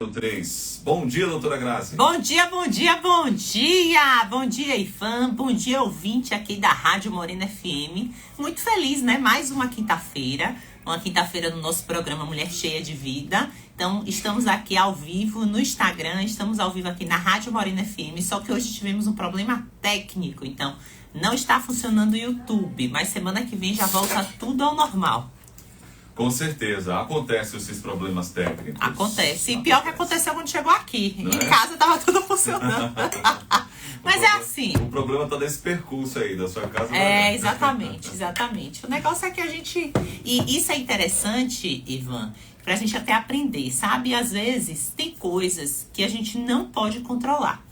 3. Bom dia, doutora Grazi. Bom dia, bom dia, bom dia! Bom dia, Ivan. Bom dia, ouvinte aqui da Rádio Morena FM. Muito feliz, né? Mais uma quinta-feira. Uma quinta-feira no nosso programa Mulher Cheia de Vida. Então, estamos aqui ao vivo no Instagram. Estamos ao vivo aqui na Rádio Morena FM. Só que hoje tivemos um problema técnico. Então, não está funcionando o YouTube. Mas semana que vem já volta tudo ao normal. Com certeza, acontecem esses problemas técnicos. Acontece. E pior que aconteceu quando chegou aqui. Não em é? casa tava tudo funcionando. Mas é assim. O problema tá nesse percurso aí da sua casa. Exatamente. O negócio é que a gente... E isso é interessante, Ivan, pra gente até aprender, sabe? Às vezes tem coisas que a gente não pode controlar.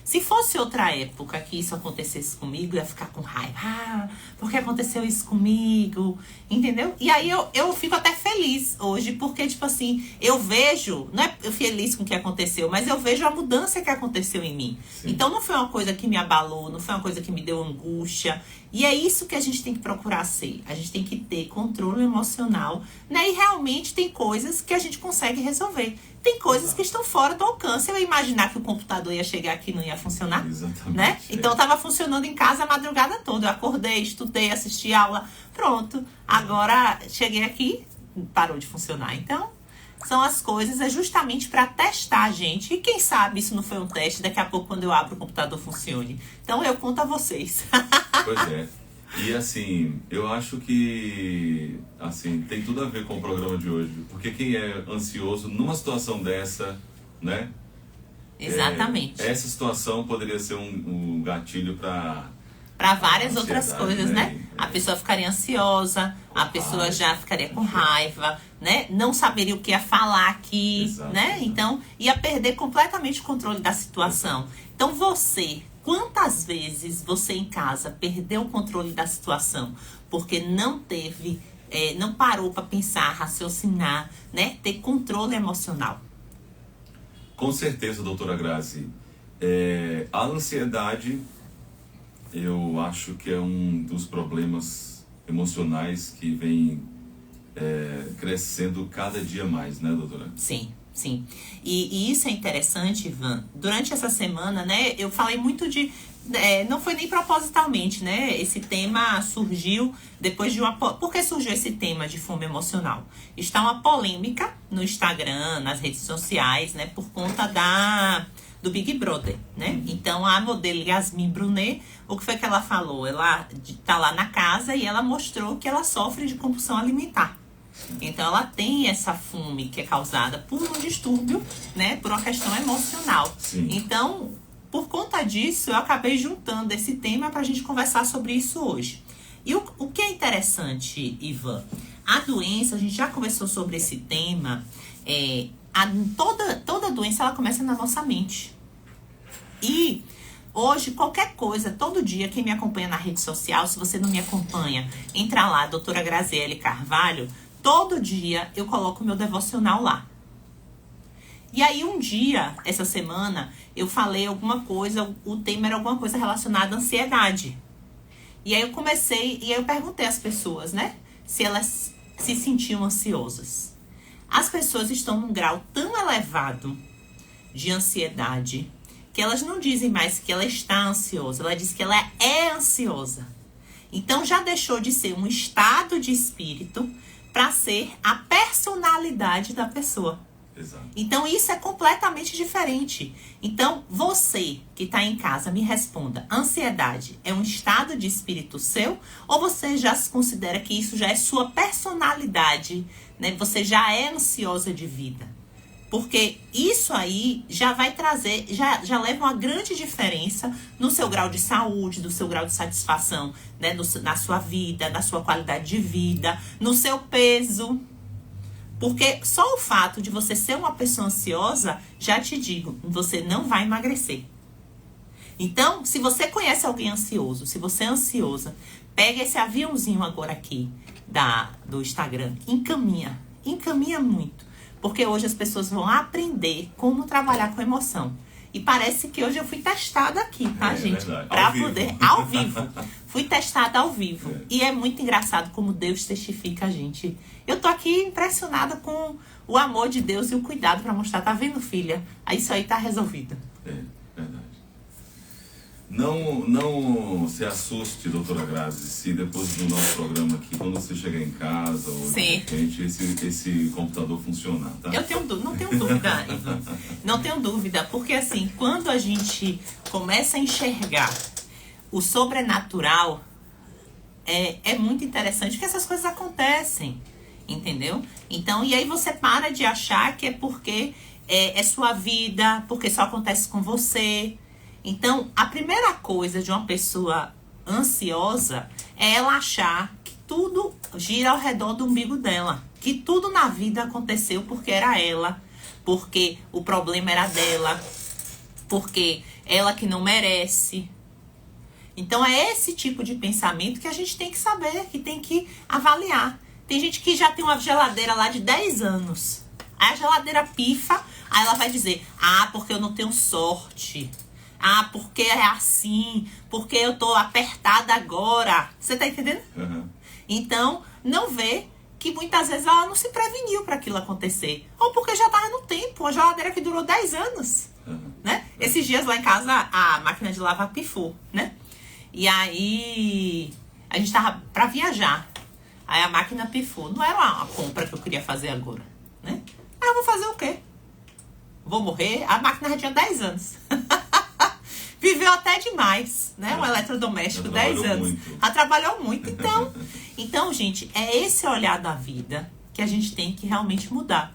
Se fosse outra época que isso acontecesse comigo, eu ia ficar com raiva. Ah, por que aconteceu isso comigo? Entendeu? E aí eu fico até feliz hoje, porque, tipo assim, eu vejo, não é eu feliz com o que aconteceu, mas eu vejo a mudança que aconteceu em mim. Sim. Então não foi uma coisa que me abalou, não foi uma coisa que me deu angústia. E é isso que a gente tem que procurar ser. A gente tem que ter controle emocional, né? E realmente tem coisas que a gente consegue resolver. Tem coisas que estão fora do alcance. Eu ia imaginar que o computador ia chegar aqui e não ia funcionar. Exatamente. Né? Então estava funcionando em casa a madrugada toda. Eu acordei, estudei, assisti aula. Pronto. Agora cheguei aqui, parou de funcionar. Então, são as coisas, é justamente para testar a gente. E quem sabe isso não foi um teste, daqui a pouco quando eu abro o computador funcione. Então eu conto a vocês. Pois é. E assim, eu acho que assim, tem tudo a ver com o programa de hoje. Porque quem é ansioso numa situação dessa, né? Exatamente. Essa situação poderia ser um gatilho para várias outras ansiedade, coisas, né? A É. pessoa ficaria ansiosa, a pessoa já ficaria com raiva, né? Não saberia o que ia falar aqui, Exato, né? exato. Então, ia perder completamente o controle da situação. Então, quantas vezes você em casa perdeu o controle da situação porque não teve, não parou para pensar, raciocinar, né? Ter controle emocional. Com certeza, doutora Grazi. A ansiedade, eu acho que é um dos problemas emocionais que vem crescendo cada dia mais, né, doutora? Sim. E isso é interessante, Ivan. Durante essa semana, né, eu falei muito de... não foi nem propositalmente, né? Esse tema surgiu depois de uma... Por que surgiu esse tema de fome emocional? Está uma polêmica no Instagram, nas redes sociais, né? Por conta do Big Brother, né? Então, a modelo Yasmin Brunet, o que foi que ela falou? Ela tá lá na casa e ela mostrou que ela sofre de compulsão alimentar. Então, ela tem essa fome que é causada por um distúrbio, né? Por uma questão emocional. Sim. Então, por conta disso, eu acabei juntando esse tema pra gente conversar sobre isso hoje. E o que é interessante, Ivan? A doença, a gente já conversou sobre esse tema, toda doença, ela começa na nossa mente. E hoje, qualquer coisa, todo dia, quem me acompanha na rede social, se você não me acompanha, entra lá, doutora Graziele Carvalho, todo dia eu coloco meu devocional lá. E aí um dia, essa semana, eu falei alguma coisa, o tema era alguma coisa relacionada à ansiedade. E aí eu perguntei às pessoas, né, se elas se sentiam ansiosas. As pessoas estão num grau tão elevado de ansiedade que elas não dizem mais que ela está ansiosa, ela diz que ela é ansiosa. Então já deixou de ser um estado de espírito para ser a personalidade da pessoa. Exato. Então isso é completamente diferente. Então você que está em casa, me responda, ansiedade é um estado de espírito seu ou você já se considera que isso já é sua personalidade, né? Você já é ansiosa de vida? Porque isso aí já vai trazer, já leva uma grande diferença no seu grau de saúde, do seu grau de satisfação, né? Na sua vida, na sua qualidade de vida, no seu peso. Porque só o fato de você ser uma pessoa ansiosa, já te digo, você não vai emagrecer. Então, se você conhece alguém ansioso, se você é ansiosa, pega esse aviãozinho agora aqui do Instagram, encaminha muito. Porque hoje as pessoas vão aprender como trabalhar com emoção. E parece que hoje eu fui testada aqui, tá, gente? Verdade. Pra poder, ao vivo. Fui testada ao vivo. É. E é muito engraçado como Deus testifica a gente. Eu tô aqui impressionada com o amor de Deus e o cuidado pra mostrar. Tá vendo, filha? Isso aí tá resolvido. É, verdade. Não se assuste, doutora Grazi, se depois do nosso programa aqui, quando você chegar em casa ou de repente, esse computador funcionar, tá? Eu não tenho dúvida, Ivan. Não tenho dúvida, porque assim, quando a gente começa a enxergar o sobrenatural, é muito interessante que essas coisas acontecem, entendeu? Então, e aí você para de achar que é porque é sua vida, porque só acontece com você. Então, a primeira coisa de uma pessoa ansiosa é ela achar que tudo gira ao redor do umbigo dela. Que tudo na vida aconteceu porque era ela, porque o problema era dela, porque ela que não merece. Então, é esse tipo de pensamento que a gente tem que saber, que tem que avaliar. Tem gente que já tem uma geladeira lá de 10 anos. Aí a geladeira pifa, aí ela vai dizer, porque eu não tenho sorte. Porque é assim, porque eu tô apertada agora. Você tá entendendo? Uhum. Então, não vê que muitas vezes ela não se preveniu para aquilo acontecer. Ou porque já tava no tempo, uma geladeira que durou 10 anos. Uhum. Né? Esses dias lá em casa, a máquina de lavar pifou, né? E aí, a gente tava pra viajar. Aí a máquina pifou. Não era uma compra que eu queria fazer agora, né? Aí eu vou fazer o quê? Vou morrer? A máquina já tinha 10 anos. Viveu até demais, né? Um eletrodoméstico, 10 anos. Muito. Ela trabalhou muito. Então, gente, é esse olhar da vida que a gente tem que realmente mudar.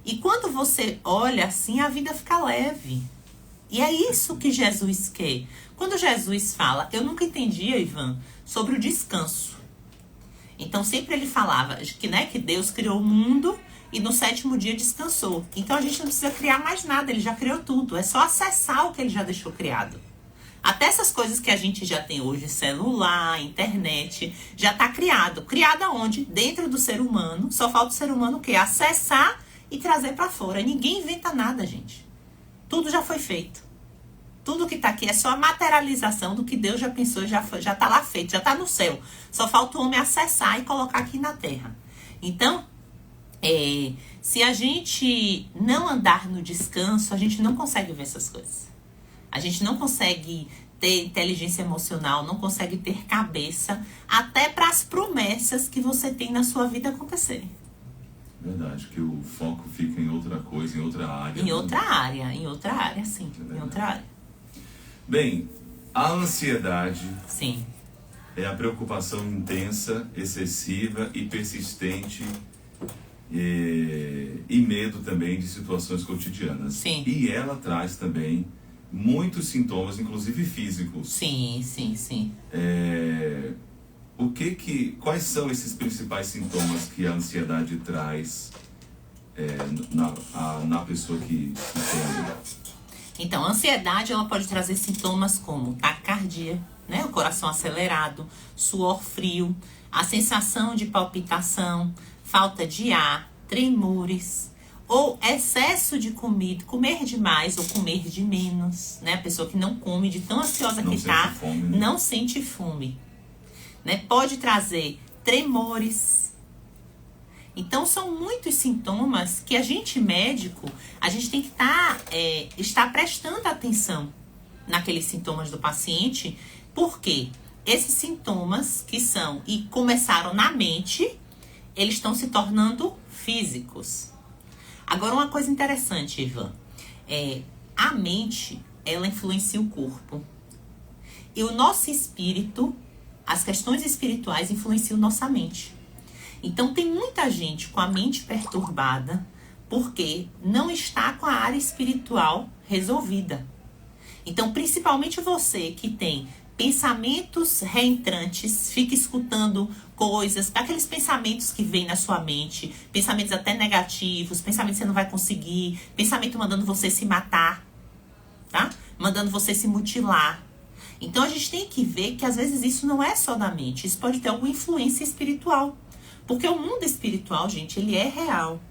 E quando você olha assim, a vida fica leve. E é isso que Jesus quer. Quando Jesus fala, eu nunca entendia, Ivan, sobre o descanso. Então, sempre ele falava que Deus criou o mundo e no 7º dia descansou. Então, a gente não precisa criar mais nada, ele já criou tudo. É só acessar o que ele já deixou criado. Até essas coisas que a gente já tem hoje, celular, internet, já está criado. Criado aonde? Dentro do ser humano. Só falta o ser humano o quê? Acessar e trazer para fora. Ninguém inventa nada, gente. Tudo já foi feito. Tudo que está aqui é só a materialização do que Deus já pensou, já está lá feito, já está no céu. Só falta o homem acessar e colocar aqui na terra. Então, se a gente não andar no descanso, a gente não consegue ver essas coisas. A gente não consegue ter inteligência emocional, não consegue ter cabeça, até para as promessas que você tem na sua vida acontecerem. Verdade, que o foco fica em outra coisa, em outra área. Em outra área, sim. Em outra área. Bem, a ansiedade Sim. é a preocupação intensa, excessiva e persistente e medo também de situações cotidianas. Sim. E ela traz também muitos sintomas, inclusive físicos. Sim. Quais são esses principais sintomas que a ansiedade traz na pessoa que tem? Então, a ansiedade ela pode trazer sintomas como taquicardia, né? O coração acelerado, suor frio, a sensação de palpitação, falta de ar, tremores, ou excesso de comida, comer demais ou comer de menos, né? A pessoa que não come, de tão ansiosa que está, não sente fome, né? Pode trazer tremores. Então, são muitos sintomas que a gente, médico, a gente tem que estar prestando atenção naqueles sintomas do paciente, porque esses sintomas que são e começaram na mente, eles estão se tornando físicos. Agora, uma coisa interessante, Ivan, a mente, ela influencia o corpo. E o nosso espírito, as questões espirituais influenciam nossa mente. Então, tem muita gente com a mente perturbada porque não está com a área espiritual resolvida. Então, principalmente você que tem pensamentos reentrantes, fica escutando coisas, aqueles pensamentos que vêm na sua mente, pensamentos até negativos, pensamentos que você não vai conseguir, pensamento mandando você se matar, tá? Mandando você se mutilar. Então, a gente tem que ver que às vezes isso não é só da mente, isso pode ter alguma influência espiritual. Porque o mundo espiritual, gente, ele é real.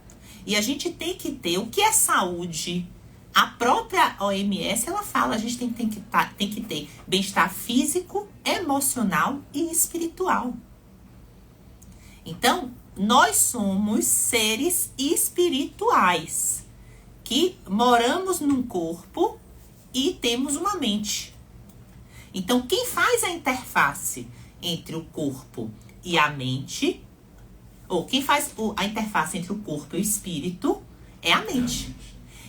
E a gente tem que ter o que é saúde, A própria OMS, ela fala, a gente tem que ter bem-estar físico, emocional e espiritual. Então, nós somos seres espirituais, que moramos num corpo e temos uma mente. Então, quem faz a interface entre o corpo e a mente, ou quem faz a interface entre o corpo e o espírito, é a mente.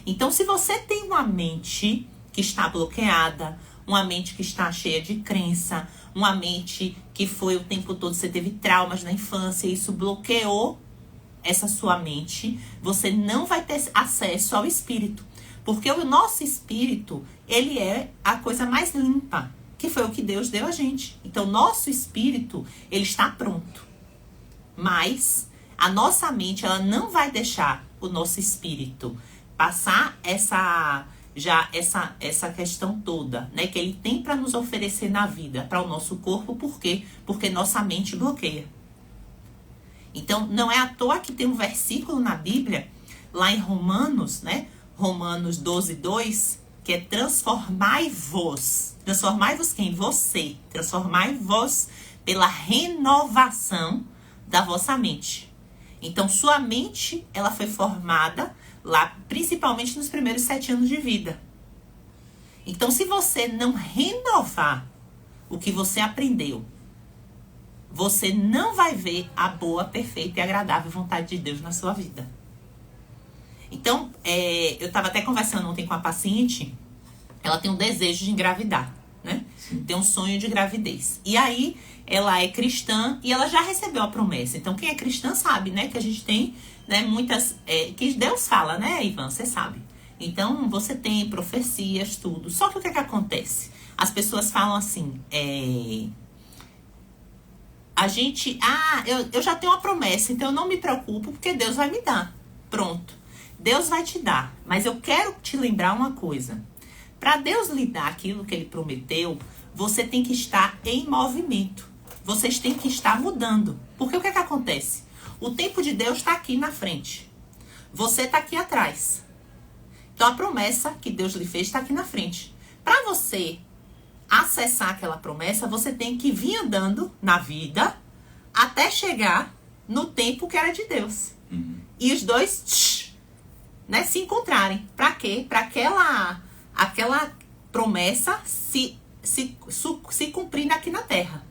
Então, se você tem uma mente que está bloqueada, uma mente que está cheia de crença, uma mente que foi o tempo todo, você teve traumas na infância, e isso bloqueou essa sua mente, você não vai ter acesso ao espírito. Porque o nosso espírito, ele é a coisa mais limpa, que foi o que Deus deu a gente. Então, nosso espírito, ele está pronto. Mas a nossa mente, ela não vai deixar o nosso espírito passar essa questão toda, né, que ele tem para nos oferecer na vida, para o nosso corpo. Por quê? Porque nossa mente bloqueia. Então, não é à toa que tem um versículo na Bíblia, lá em Romanos, né, Romanos 12:2, que é transformai-vos. Transformai-vos quem? Você. Transformai-vos pela renovação da vossa mente. Então, sua mente, ela foi formada lá, principalmente nos primeiros 7 anos de vida. Então, se você não renovar o que você aprendeu, você não vai ver a boa, perfeita e agradável vontade de Deus na sua vida. Então, eu estava até conversando ontem com a paciente, ela tem um desejo de engravidar, né? Tem um sonho de gravidez. E aí, ela é cristã e ela já recebeu a promessa. Então, quem é cristã sabe, né, que a gente tem, né, muitas... que Deus fala, né, Ivan? Você sabe. Então, você tem profecias, tudo. Só que o que acontece? As pessoas falam assim, a gente... eu já tenho uma promessa, então eu não me preocupo, porque Deus vai me dar. Pronto. Deus vai te dar. Mas eu quero te lembrar uma coisa. Para Deus lhe dar aquilo que Ele prometeu, você tem que estar em movimento. Vocês têm que estar mudando. Porque o que acontece? O tempo de Deus está aqui na frente. Você está aqui atrás. Então, a promessa que Deus lhe fez está aqui na frente. Para você acessar aquela promessa, você tem que vir andando na vida até chegar no tempo que era de Deus. E os dois, né, se encontrarem. Para quê? Para aquela promessa se cumprir aqui na Terra.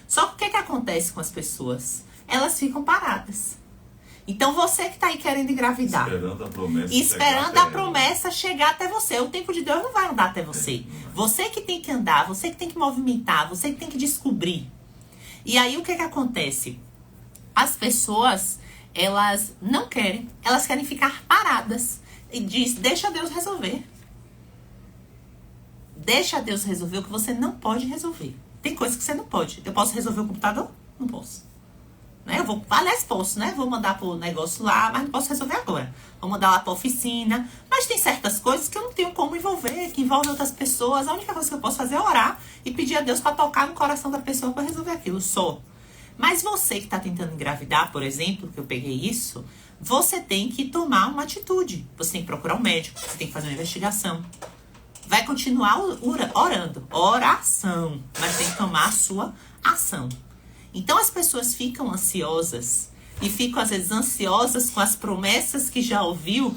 Só que o que acontece com as pessoas? Elas ficam paradas. Então, você que está aí querendo engravidar. Esperando a promessa chegar até você. O tempo de Deus não vai andar até você. Você que tem que andar, você que tem que movimentar, você que tem que descobrir. E aí, o que acontece? As pessoas, elas não querem. Elas querem ficar paradas. E diz, deixa Deus resolver. Deixa Deus resolver o que você não pode resolver. Tem coisas que você não pode. Eu posso resolver o computador? Não posso. Né? Aliás, posso, né? Vou mandar pro negócio lá, mas não posso resolver agora. Vou mandar lá pra oficina. Mas tem certas coisas que eu não tenho como envolver, que envolvem outras pessoas. A única coisa que eu posso fazer é orar e pedir a Deus para tocar no coração da pessoa para resolver aquilo. Só. Mas você que tá tentando engravidar, por exemplo, que eu peguei isso, você tem que tomar uma atitude. Você tem que procurar um médico, você tem que fazer uma investigação. Vai continuar orando. Oração. Mas tem que tomar a sua ação. Então, as pessoas ficam ansiosas. E ficam, às vezes, ansiosas com as promessas que já ouviu.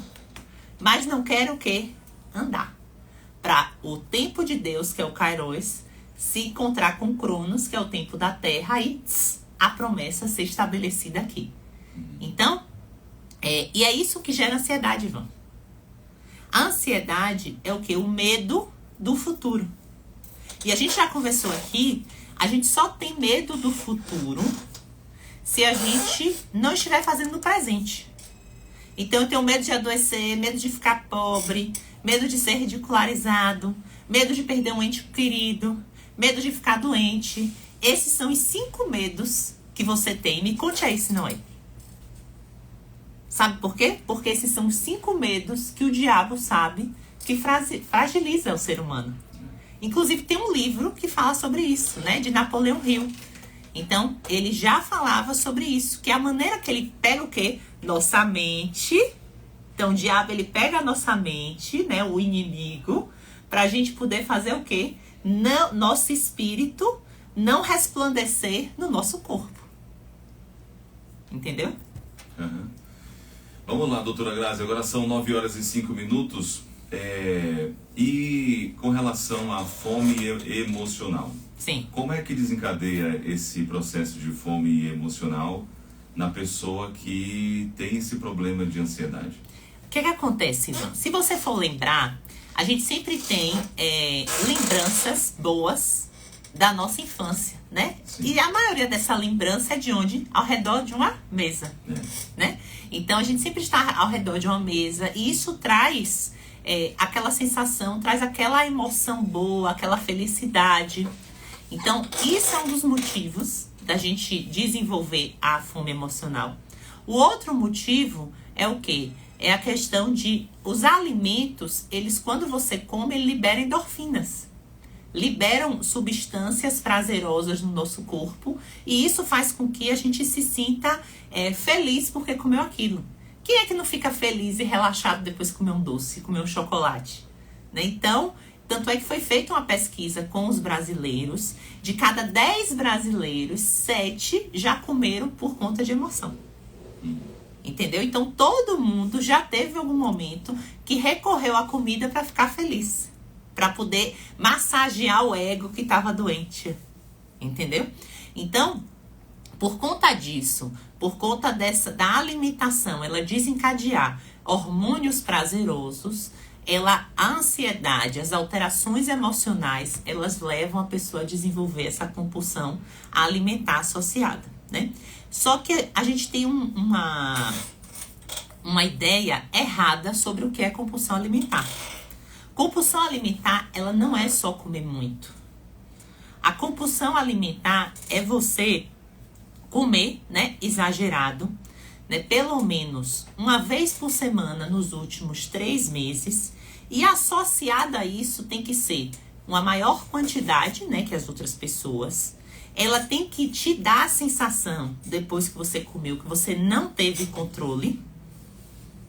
Mas não querem o quê? Andar. Para o tempo de Deus, que é o Kairos, se encontrar com o Cronos, que é o tempo da Terra. E a promessa ser estabelecida aqui. Então, e é isso que gera ansiedade, Ivan. A ansiedade é o quê? O medo do futuro. E a gente já conversou aqui, a gente só tem medo do futuro se a gente não estiver fazendo no presente. Então, eu tenho medo de adoecer, medo de ficar pobre, medo de ser ridicularizado, medo de perder um ente querido, medo de ficar doente. Esses são os 5 medos que você tem. Me conte aí se não é. Sabe por quê? Porque esses são os 5 medos que o diabo sabe que fragiliza o ser humano. Inclusive, tem um livro que fala sobre isso, né? De Napoleão Hill. Então, ele já falava sobre isso. Que é a maneira que ele pega o quê? Nossa mente. Então, o diabo, ele pega a nossa mente, né, o inimigo, pra gente poder fazer o quê? Nosso espírito não resplandecer no nosso corpo. Entendeu? Uhum. Vamos lá, doutora Grazi, agora são 9 horas e 5 minutos. E com relação à fome emocional, Sim. como é que desencadeia esse processo de fome emocional na pessoa que tem esse problema de ansiedade? O que acontece, Ivan? Se você for lembrar, a gente sempre tem lembranças boas da nossa infância, né? Sim. E a maioria dessa lembrança é de onde? Ao redor de uma mesa, né? Então, a gente sempre está ao redor de uma mesa e isso traz aquela sensação, traz aquela emoção boa, aquela felicidade. Então, isso é um dos motivos da gente desenvolver a fome emocional. O outro motivo é o quê? É a questão de os alimentos, eles quando você come, eles liberam endorfinas. Liberam substâncias prazerosas no nosso corpo e isso faz com que a gente se sinta feliz porque comeu aquilo. Quem é que não fica feliz e relaxado depois de comer um doce, comer um chocolate? Né? Então, tanto é que foi feita uma pesquisa com os brasileiros. De cada 10 brasileiros, 7 já comeram por conta de emoção. Entendeu? Então, todo mundo já teve algum momento que recorreu à comida para ficar feliz. Para poder massagear o ego que estava doente. Entendeu? Então, por conta disso, por conta da alimentação, ela desencadear hormônios prazerosos, a ansiedade, as alterações emocionais, elas levam a pessoa a desenvolver essa compulsão alimentar associada, né? Só que a gente tem uma ideia errada sobre o que é compulsão alimentar. Compulsão alimentar, ela não é só comer muito. A compulsão alimentar é você comer, né, exagerado, né, pelo menos uma vez por semana nos últimos 3 meses. E associada a isso tem que ser uma maior quantidade, né, que as outras pessoas. Ela tem que te dar a sensação, depois que você comeu, que você não teve controle,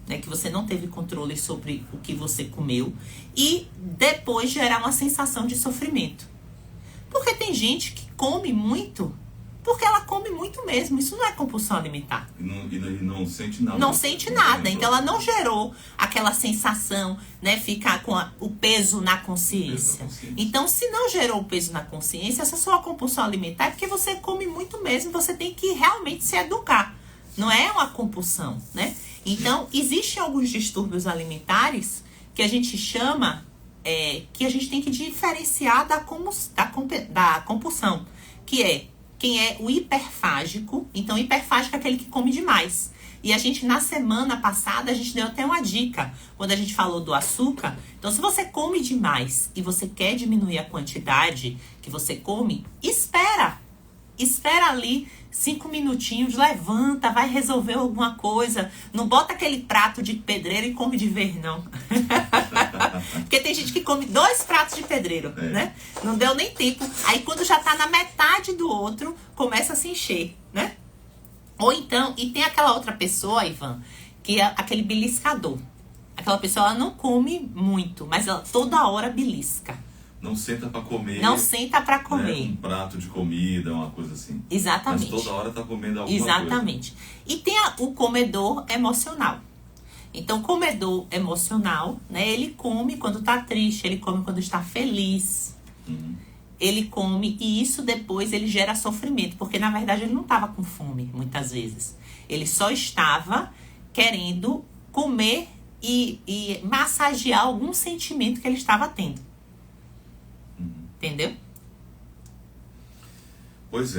né, que você não teve controle sobre o que você comeu, e depois gerar uma sensação de sofrimento. Porque tem gente que come muito, porque ela come muito mesmo. Isso não é compulsão alimentar. E não sente nada. Não sente nada. Então ela não gerou aquela sensação, né, ficar com o peso na consciência. Então, se não gerou o peso na consciência, essa sua compulsão alimentar é porque você come muito mesmo, você tem que realmente se educar. Não é uma compulsão, né? Então, existem alguns distúrbios alimentares que a gente chama, que a gente tem que diferenciar da compulsão, que é quem é o hiperfágico. Então, hiperfágico é aquele que come demais. E a gente, na semana passada, a gente deu até uma dica, quando a gente falou do açúcar. Então, se você come demais e você quer diminuir a quantidade que você come, espera ali 5 minutinhos, levanta, vai resolver alguma coisa. Não bota aquele prato de pedreiro e come de vez, não. Porque tem gente que come 2 pratos de pedreiro, né? Não deu nem tempo. Aí quando já tá na metade do outro, começa a se encher, né? Ou então, e tem aquela outra pessoa, Ivan, que é aquele beliscador. Aquela pessoa, ela não come muito, mas ela toda hora belisca. Não senta pra comer. Não senta pra comer. Né? Um prato de comida, uma coisa assim. Exatamente. Mas toda hora tá comendo alguma coisa. Exatamente. E tem o comedor emocional. Então, o comedor emocional, né? Ele come quando tá triste, ele come quando está feliz. Uhum. Ele come e isso depois ele gera sofrimento. Porque, na verdade, ele não estava com fome, muitas vezes. Ele só estava querendo comer e massagear algum sentimento que ele estava tendo. Entendeu? Pois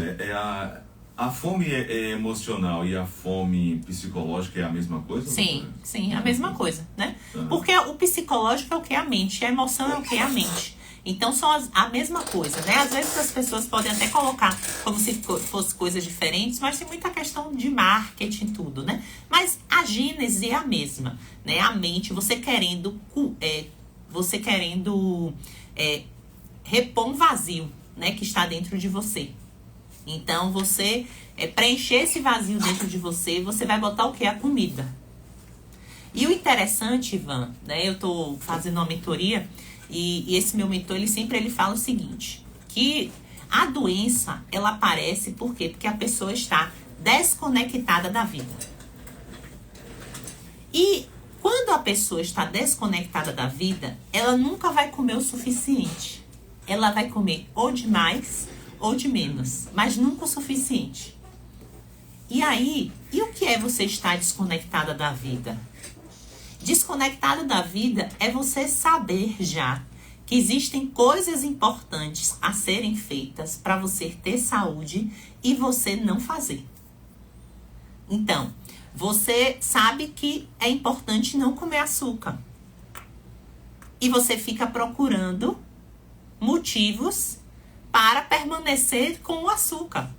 a fome emocional e a fome psicológica é a mesma coisa? Sim, sim, é a mesma coisa, né? Porque o psicológico é o que é a mente, a emoção é o que é a mente. Então são a mesma coisa, né? Às vezes as pessoas podem até colocar como se fossem coisas diferentes, mas tem muita questão de marketing, tudo, né? Mas a gênese é a mesma, né? A mente, você querendo repor um vazio, né, que está dentro de você. Então, você preencher esse vazio dentro de você, você vai botar o quê? A comida. E o interessante, Ivan, né? Eu tô fazendo uma mentoria e esse meu mentor, ele fala o seguinte, que a doença, ela aparece por quê? Porque a pessoa está desconectada da vida. E quando a pessoa está desconectada da vida, ela nunca vai comer o suficiente. Ela vai comer ou de mais ou de menos, mas nunca o suficiente. E aí, e o que é você estar desconectada da vida? Desconectada da vida é você saber já que existem coisas importantes a serem feitas para você ter saúde e você não fazer. Então, você sabe que é importante não comer açúcar. E você fica procurando motivos para permanecer com o açúcar.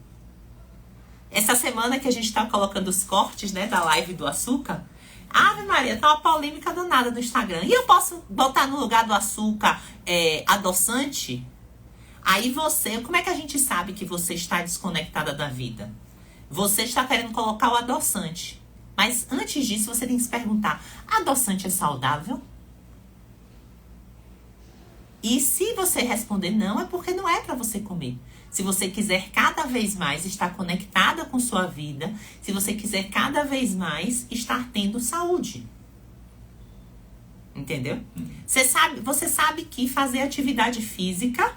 Essa semana que a gente tá colocando os cortes, né, da live do açúcar, Ave Maria, tá uma polêmica danada no Instagram. E eu posso botar no lugar do açúcar adoçante? Aí você, como é que a gente sabe que você está desconectada da vida? Você está querendo colocar o adoçante. Mas antes disso, você tem que se perguntar, adoçante é saudável? E se você responder não, é porque não é para você comer. Se você quiser cada vez mais estar conectada com sua vida, se você quiser cada vez mais estar tendo saúde. Entendeu? Você sabe que fazer atividade física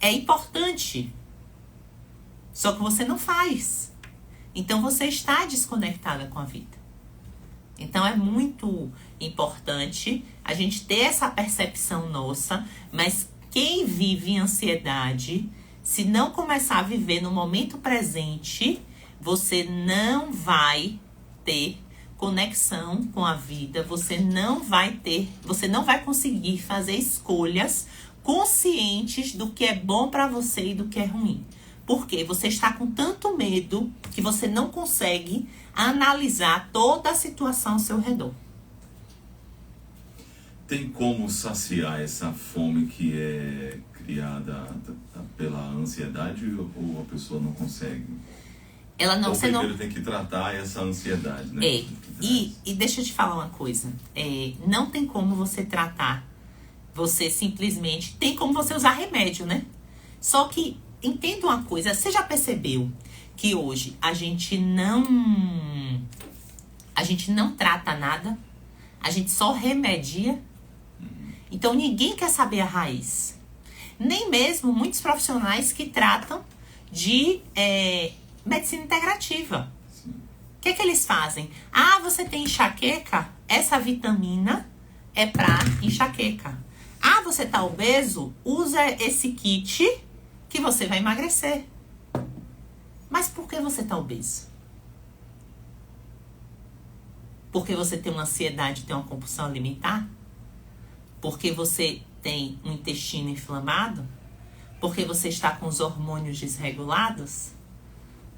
é importante. Só que você não faz. Então você está desconectada com a vida. Então é muito importante a gente ter essa percepção nossa, mas quem vive em ansiedade, se não começar a viver no momento presente, você não vai ter conexão com a vida, você não vai conseguir fazer escolhas conscientes do que é bom para você e do que é ruim. Porque você está com tanto medo que você não consegue analisar toda a situação ao seu redor. Tem como saciar essa fome que é criada pela ansiedade ou a pessoa não consegue? Ela não, ou você primeiro não... tem que tratar essa ansiedade, né? E deixa eu te falar uma coisa. Não tem como você tratar. Você simplesmente... Tem como você usar remédio, né? Só que, entenda uma coisa. Você já percebeu que hoje a gente não trata nada? A gente só remedia? Então, ninguém quer saber a raiz. Nem mesmo muitos profissionais que tratam de medicina integrativa. Sim. O que eles fazem? Ah, você tem enxaqueca? Essa vitamina é para enxaqueca. Ah, você tá obeso? Usa esse kit que você vai emagrecer. Mas por que você tá obeso? Porque você tem uma ansiedade, tem uma compulsão alimentar? Porque você tem um intestino inflamado? Porque você está com os hormônios desregulados?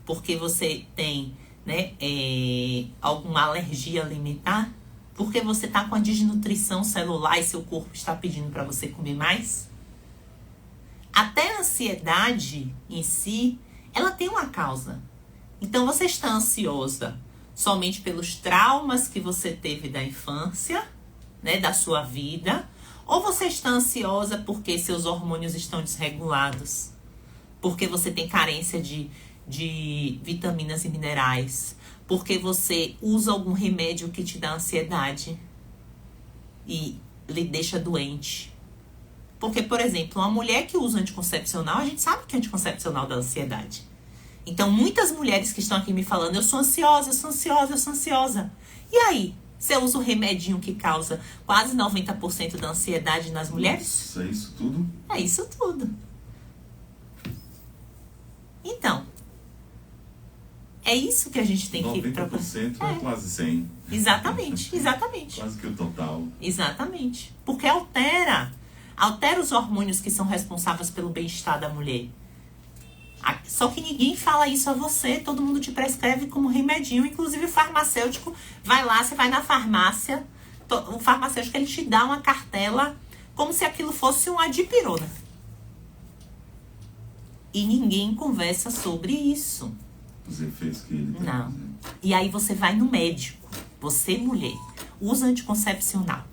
Porque você tem, né, alguma alergia alimentar? Porque você está com a desnutrição celular e seu corpo está pedindo para você comer mais? Até a ansiedade em si, ela tem uma causa. Então, você está ansiosa somente pelos traumas que você teve da infância, né, da sua vida, ou você está ansiosa porque seus hormônios estão desregulados, porque você tem carência de vitaminas e minerais, porque você usa algum remédio que te dá ansiedade e lhe deixa doente. Porque, por exemplo, uma mulher que usa anticoncepcional, a gente sabe que é anticoncepcional dá ansiedade. Então, muitas mulheres que estão aqui me falando, eu sou ansiosa, eu sou ansiosa, eu sou ansiosa. E aí? Você usa o remedinho que causa quase 90% da ansiedade nas mulheres? Nossa, é isso tudo? É isso tudo. Então, é isso que a gente tem que... 90% é quase 100%. Exatamente, exatamente. Quase que o total. Exatamente. Porque altera os hormônios que são responsáveis pelo bem-estar da mulher. Só que ninguém fala isso a você, todo mundo te prescreve como remedinho, inclusive o farmacêutico vai lá, você vai na farmácia, o farmacêutico ele te dá uma cartela como se aquilo fosse uma dipirona. E ninguém conversa sobre isso. Os efeitos que ele tem. Não. E aí você vai no médico, você mulher. usa anticoncepcional,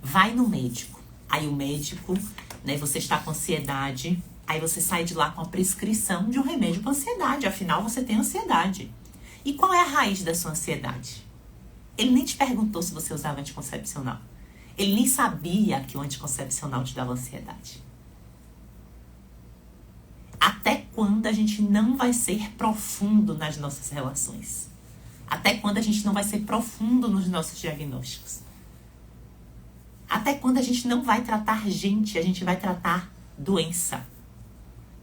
vai no médico. Aí o médico, né, você está com ansiedade, aí você sai de lá com a prescrição de um remédio para ansiedade. Afinal, você tem ansiedade. E qual é a raiz da sua ansiedade? Ele nem te perguntou se você usava anticoncepcional. Ele nem sabia que o anticoncepcional te dava ansiedade. Até quando a gente não vai ser profundo nas nossas relações? Até quando a gente não vai ser profundo nos nossos diagnósticos? Até quando a gente não vai tratar gente, a gente vai tratar doença.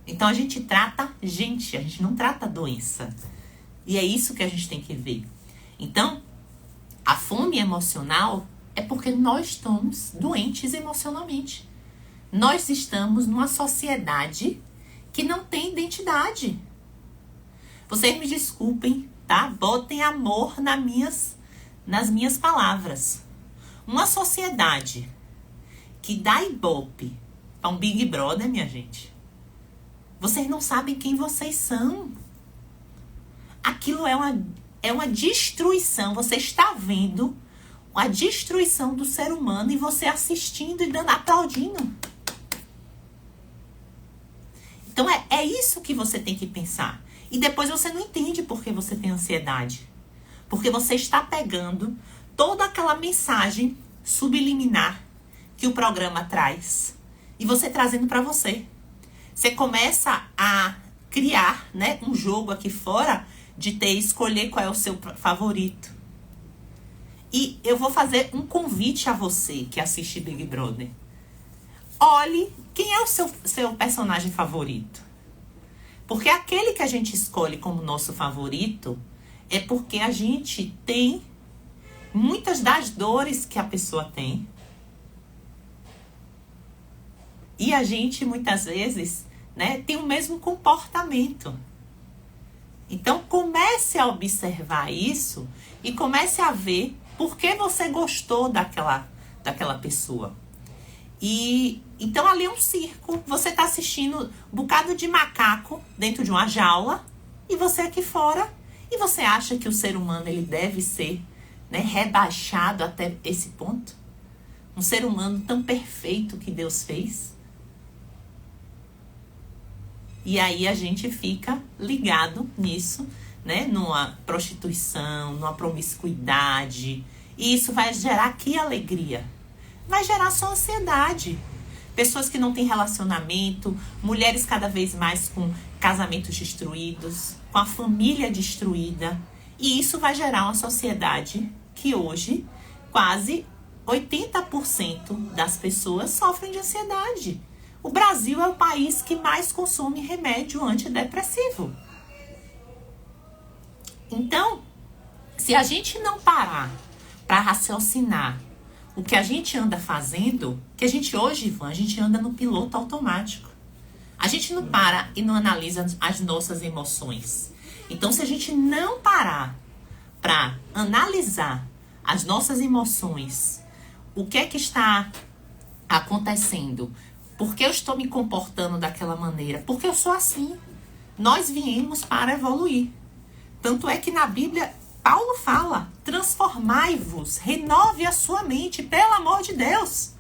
Então a gente trata gente, a gente não trata doença. E é isso que a gente tem que ver. Então, a fome emocional é porque nós estamos doentes emocionalmente. Nós estamos numa sociedade que não tem identidade. Vocês me desculpem, tá? Botem amor nas minhas palavras. Uma sociedade que dá ibope para um Big Brother, minha gente. Vocês não sabem quem vocês são. Aquilo é uma destruição. Você está vendo a destruição do ser humano e você assistindo e aplaudindo. Então é isso que você tem que pensar. E depois você não entende por que você tem ansiedade. Porque você está pegando toda aquela mensagem subliminar que o programa traz e você trazendo para você. Você começa a criar, né, um jogo aqui fora de escolher qual é o seu favorito. E eu vou fazer um convite a você que assiste Big Brother. Olhe quem é o seu personagem favorito. Porque aquele que a gente escolhe como nosso favorito é porque a gente tem muitas das dores que a pessoa tem. E a gente, muitas vezes, né, tem o mesmo comportamento. Então, comece a observar isso e comece a ver por que você gostou daquela pessoa. E então, ali é um circo. Você está assistindo um bocado de macaco dentro de uma jaula e você aqui fora. E você acha que o ser humano ele deve ser, né, rebaixado até esse ponto? Um ser humano tão perfeito que Deus fez? E aí a gente fica ligado nisso, né? Numa prostituição, numa promiscuidade. E isso vai gerar que alegria? Vai gerar só ansiedade. Pessoas que não têm relacionamento, mulheres cada vez mais com casamentos destruídos, com a família destruída. E isso vai gerar uma sociedade que hoje quase 80% das pessoas sofrem de ansiedade. O Brasil é o país que mais consome remédio antidepressivo. Então, se a gente não parar para raciocinar o que a gente anda fazendo, que a gente hoje, Ivan, a gente anda no piloto automático. A gente não para e não analisa as nossas emoções. Então, se a gente não parar para analisar as nossas emoções, o que é que está acontecendo? Por que eu estou me comportando daquela maneira? Porque eu sou assim. Nós viemos para evoluir. Tanto é que na Bíblia, Paulo fala, transformai-vos, renove a sua mente, pelo amor de Deus.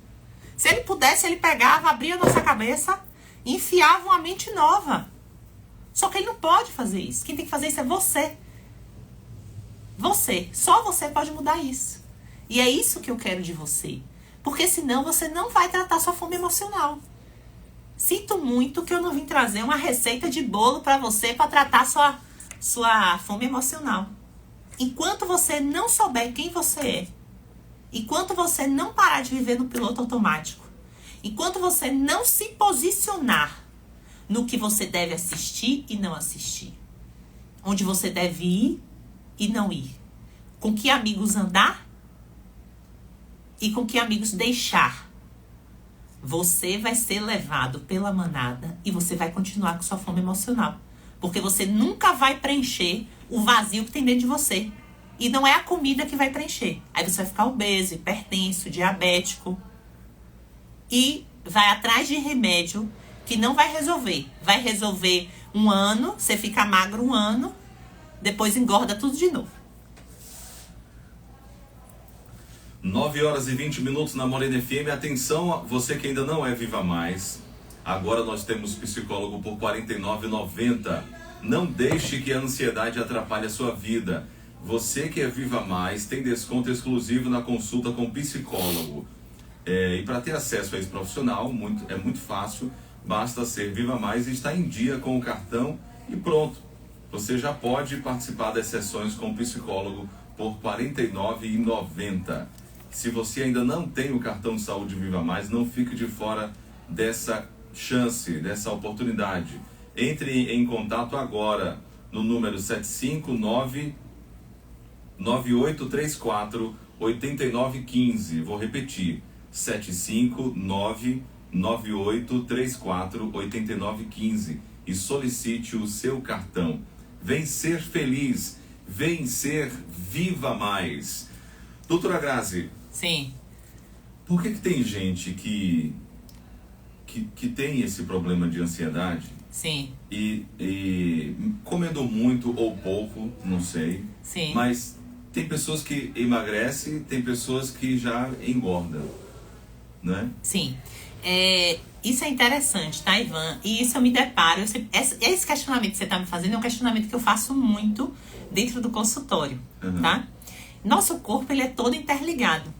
Se ele pudesse, ele pegava, abria a nossa cabeça e enfiava uma mente nova. Só que ele não pode fazer isso. Quem tem que fazer isso é você. Você. Só você pode mudar isso. E é isso que eu quero de você. Porque senão você não vai tratar sua fome emocional. Sinto muito que eu não vim trazer uma receita de bolo para você para tratar sua fome emocional. Enquanto você não souber quem você é, enquanto você não parar de viver no piloto automático, enquanto você não se posicionar no que você deve assistir e não assistir, onde você deve ir e não ir, com que amigos andar e com que amigos deixar, você vai ser levado pela manada e você vai continuar com sua fome emocional. Porque você nunca vai preencher o vazio que tem dentro de você. E não é a comida que vai preencher. Aí você vai ficar obeso, hipertenso, diabético. E vai atrás de remédio que não vai resolver. Vai resolver um ano, você fica magro um ano, depois engorda tudo de novo. 9 horas e 20 minutos na Morena FM. Atenção, você que ainda não é Viva Mais. Agora nós temos psicólogo por R$ 49,90. Não deixe que a ansiedade atrapalhe a sua vida. Você que é Viva Mais tem desconto exclusivo na consulta com psicólogo. E para ter acesso a esse profissional é muito fácil. Basta ser Viva Mais e estar em dia com o cartão e pronto. Você já pode participar das sessões com o psicólogo por R$ 49,90. Se você ainda não tem o cartão de saúde Viva Mais, não fique de fora dessa chance, dessa oportunidade. Entre em contato agora no número 759-9834-8915. Vou repetir, 759-9834-8915 e solicite o seu cartão. Vem ser feliz, vem ser Viva Mais. Doutora Grazi. Sim. Por que tem gente que tem esse problema de ansiedade? Sim. E comendo muito ou pouco, não sei. Sim. Mas tem pessoas que emagrecem, tem pessoas que já engordam, né? Sim. Isso é interessante, tá, Ivan? E isso eu me deparo. Esse questionamento que você está me fazendo é um questionamento que eu faço muito dentro do consultório, tá? Nosso corpo, ele é todo interligado.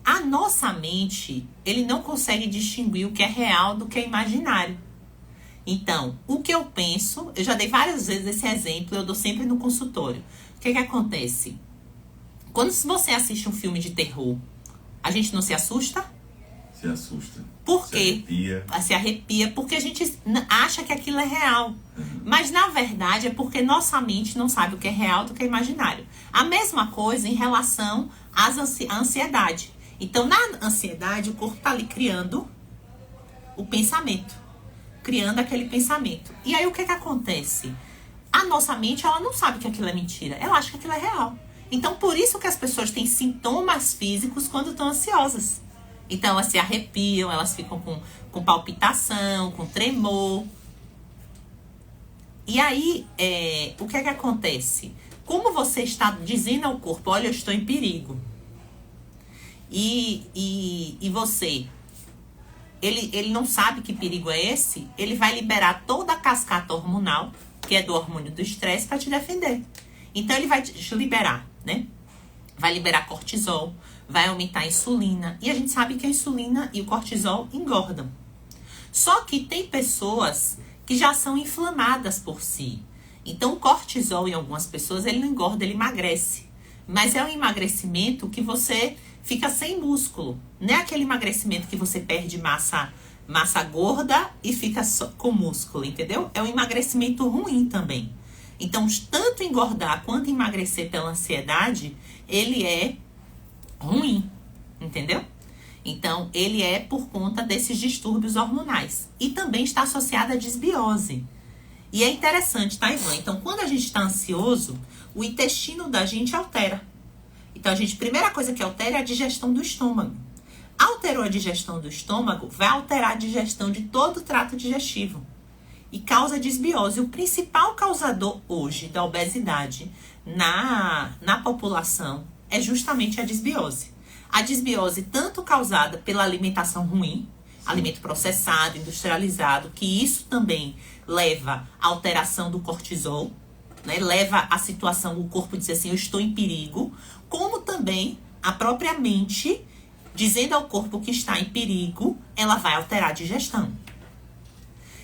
A nossa mente, ele não consegue distinguir o que é real do que é imaginário. Então, o que eu penso, eu já dei várias vezes esse exemplo, eu dou sempre no consultório. O que acontece? Quando você assiste um filme de terror, a gente não se assusta? Se assusta. Por quê? Se arrepia, porque a gente acha que aquilo é real. Mas, na verdade, é porque nossa mente não sabe o que é real do que é imaginário. A mesma coisa em relação à ansiedade. Então, na ansiedade, o corpo está ali criando o pensamento. Criando aquele pensamento. E aí, o que acontece? A nossa mente, ela não sabe que aquilo é mentira. Ela acha que aquilo é real. Então, por isso que as pessoas têm sintomas físicos quando estão ansiosas. Então, elas se arrepiam, elas ficam com palpitação, com tremor. E aí, o que acontece? Como você está dizendo ao corpo, olha, eu estou em perigo. E você, ele não sabe que perigo é esse, ele vai liberar toda a cascata hormonal, que é do hormônio do estresse, para te defender. Então, ele vai te liberar, né? Vai liberar cortisol, vai aumentar a insulina. E a gente sabe que a insulina e o cortisol engordam. Só que tem pessoas que já são inflamadas por si. Então, o cortisol em algumas pessoas, ele não engorda, ele emagrece. Mas é um emagrecimento que você fica sem músculo. Não é aquele emagrecimento que você perde massa gorda e fica só com músculo, entendeu? É um emagrecimento ruim também. Então, tanto engordar quanto emagrecer pela ansiedade, ele é ruim, entendeu? Então, ele é por conta desses distúrbios hormonais. E também está associado à disbiose. E é interessante, tá, Ivan? Então, quando a gente está ansioso, o intestino da gente altera. Então, primeira coisa que altera é a digestão do estômago. Alterou a digestão do estômago, vai alterar a digestão de todo o trato digestivo. E causa disbiose. O principal causador hoje da obesidade na população é justamente a disbiose. A disbiose tanto causada pela alimentação ruim, alimento processado, industrializado, que isso também leva à alteração do cortisol, né? Leva à situação, o corpo diz assim, eu estou em perigo, como também a própria mente, dizendo ao corpo que está em perigo, ela vai alterar a digestão.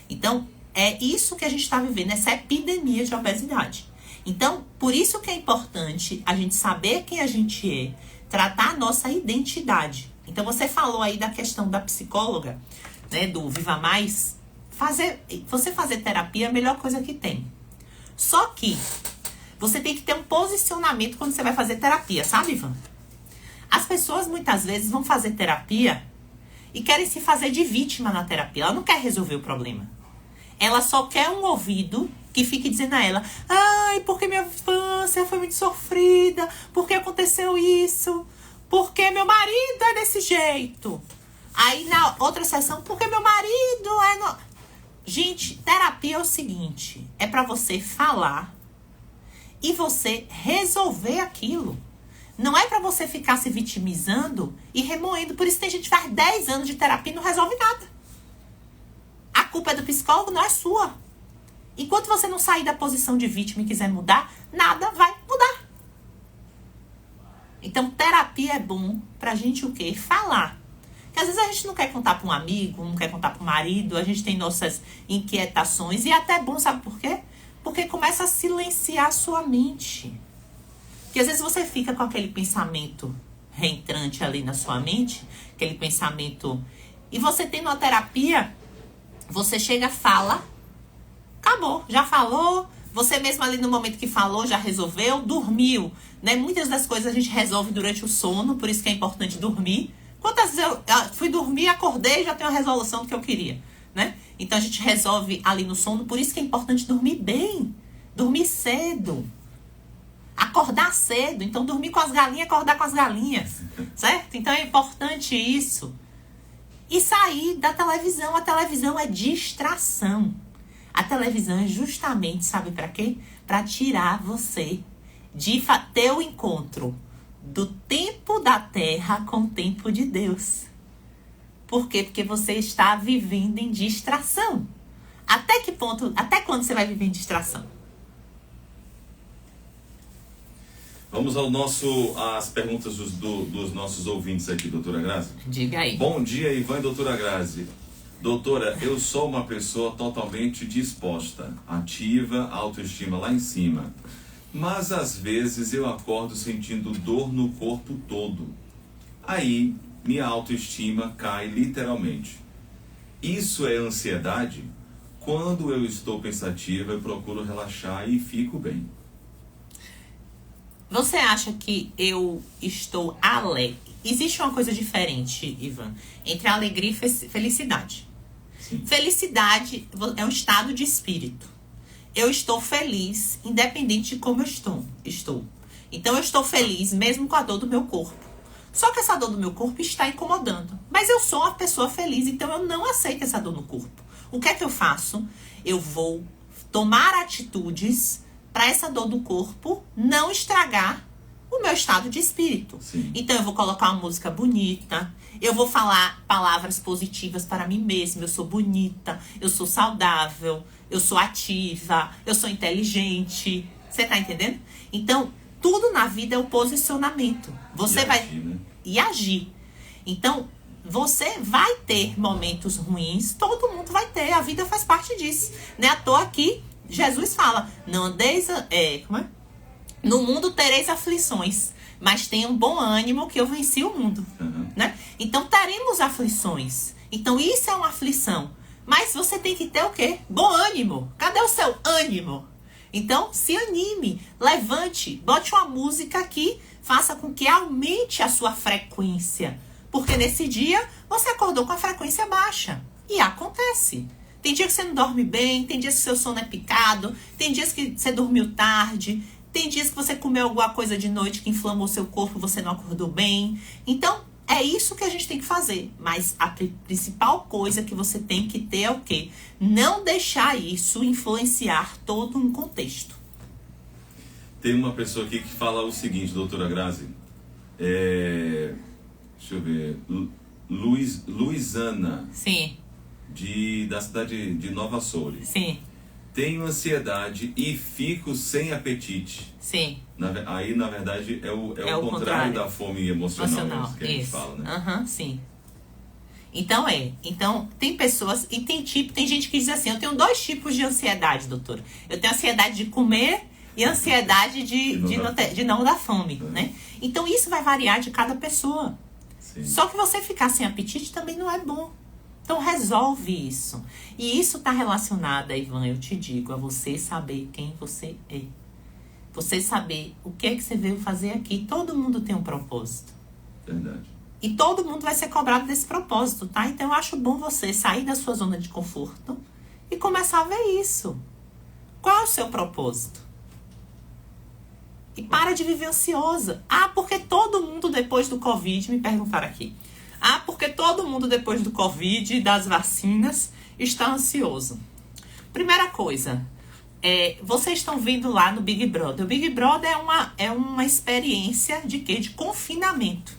Então, é isso que a gente está vivendo, essa epidemia de obesidade. Então, por isso que é importante a gente saber quem a gente é, tratar a nossa identidade. Então, você falou aí da questão da psicóloga, né, do Viva Mais. Você fazer terapia é a melhor coisa que tem. Só que você tem que ter um posicionamento quando você vai fazer terapia, sabe, Ivan? As pessoas muitas vezes vão fazer terapia e querem se fazer de vítima na terapia. Ela não quer resolver o problema. Ela só quer um ouvido que fique dizendo a ela, ai, porque minha infância foi muito sofrida, porque aconteceu isso, porque meu marido é desse jeito. Aí na outra sessão, porque meu marido é... No... Gente, terapia é o seguinte, é pra você falar e você resolver aquilo. Não é pra você ficar se vitimizando e remoendo. Por isso tem gente que faz 10 anos de terapia e não resolve nada. A culpa é do psicólogo, não é sua. Enquanto você não sair da posição de vítima e quiser mudar, nada vai mudar. Então, terapia é bom pra gente o quê? Falar. Porque às vezes a gente não quer contar pra um amigo, não quer contar pro marido, a gente tem nossas inquietações. E é até bom, sabe por quê? Porque começa a silenciar a sua mente. Porque às vezes você fica com aquele pensamento reentrante ali na sua mente, aquele pensamento... E você tem uma terapia, você chega, fala, acabou, já falou, você mesmo ali no momento que falou, já resolveu, dormiu, né? Muitas das coisas a gente resolve durante o sono, por isso que é importante dormir. Quantas vezes eu fui dormir, acordei e já tenho a resolução do que eu queria, né? Então a gente resolve ali no sono, por isso que é importante dormir bem, dormir cedo. Acordar cedo, então dormir com as galinhas, acordar com as galinhas, certo? Então é importante isso. E sair da televisão. A televisão é distração. A televisão é justamente, sabe para quê? Para tirar você de ter o encontro do tempo da terra com o tempo de Deus. Por quê? Porque você está vivendo em distração. Até que ponto, até quando você vai viver em distração? Vamos às perguntas dos nossos ouvintes aqui, doutora Grazi. Diga aí. Bom dia, Ivan e doutora Grazi. Doutora, eu sou uma pessoa totalmente disposta, ativa, autoestima lá em cima. Mas às vezes eu acordo sentindo dor no corpo todo. Aí minha autoestima cai literalmente. Isso é ansiedade? Quando eu estou pensativa, eu procuro relaxar e fico bem. Você acha que eu estou alegre? Existe uma coisa diferente, Ivan, entre alegria e felicidade. Sim. Felicidade é um estado de espírito. Eu estou feliz, independente de como eu estou. Então eu estou feliz mesmo com a dor do meu corpo. Só que essa dor do meu corpo está incomodando. Mas eu sou uma pessoa feliz, então eu não aceito essa dor no corpo. O que é que eu faço? Eu vou tomar atitudes para essa dor do corpo não estragar o meu estado de espírito. Sim. Então eu vou colocar uma música bonita, eu vou falar palavras positivas para mim mesma. Eu sou bonita, eu sou saudável, eu sou ativa, eu sou inteligente. Você tá entendendo? Então, tudo na vida é o posicionamento. Você vai agir, né? E agir. Então, você vai ter momentos ruins, todo mundo vai ter, a vida faz parte disso. Não é à toa que Jesus fala, não andeis, no mundo tereis aflições, mas tenham bom ânimo que eu venci o mundo. Né? Então teremos aflições. Então isso é uma aflição. Mas você tem que ter o quê? Bom ânimo. Cadê o seu ânimo? Então se anime, levante, bote uma música que faça com que aumente a sua frequência. Porque nesse dia você acordou com a frequência baixa. E acontece. Tem dia que você não dorme bem, tem dias que seu sono é picado, tem dias que você dormiu tarde, tem dias que você comeu alguma coisa de noite que inflamou seu corpo e você não acordou bem. Então, é isso que a gente tem que fazer. Mas a principal coisa que você tem que ter é o quê? Não deixar isso influenciar todo um contexto. Tem uma pessoa aqui que fala o seguinte, doutora Grazi. Deixa eu ver. Luizana. Sim. Da cidade de Nova Soure. Sim. Tenho ansiedade e fico sem apetite. Sim. Aí, na verdade, é o contrário da fome emocional que a gente fala, né? Sim. Então tem pessoas e tem gente que diz assim, eu tenho 2 tipos de ansiedade, doutora. Eu tenho ansiedade de comer e ansiedade de não dar fome, né? Então isso vai variar de cada pessoa. Sim. Só que você ficar sem apetite também não é bom. Então resolve isso. E isso está relacionado, Ivan, eu te digo, a você saber quem você é. Você saber o que é que você veio fazer aqui. Todo mundo tem um propósito. Verdade. E todo mundo vai ser cobrado desse propósito, tá? Então eu acho bom você sair da sua zona de conforto e começar a ver isso. Qual é o seu propósito? E para de viver ansiosa. Porque todo mundo depois do Covid, me perguntaram aqui. Porque todo mundo depois do Covid e das vacinas está ansioso. Primeira coisa, Vocês estão vendo lá no Big Brother. O Big Brother é uma experiência de quê? De confinamento.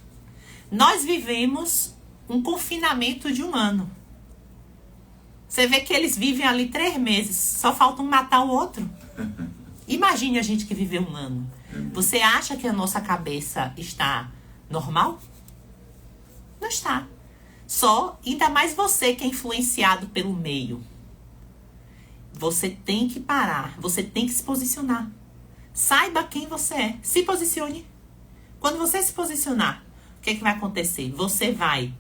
Nós vivemos um confinamento de um ano. Você vê que eles vivem ali 3 meses. Só falta um matar o outro. Imagine a gente que viveu um ano. Você acha que a nossa cabeça está normal? Não está. Só, ainda mais você que é influenciado pelo meio. Você tem que parar. Você tem que se posicionar. Saiba quem você é. Se posicione. Quando você se posicionar, o que vai acontecer? Você vai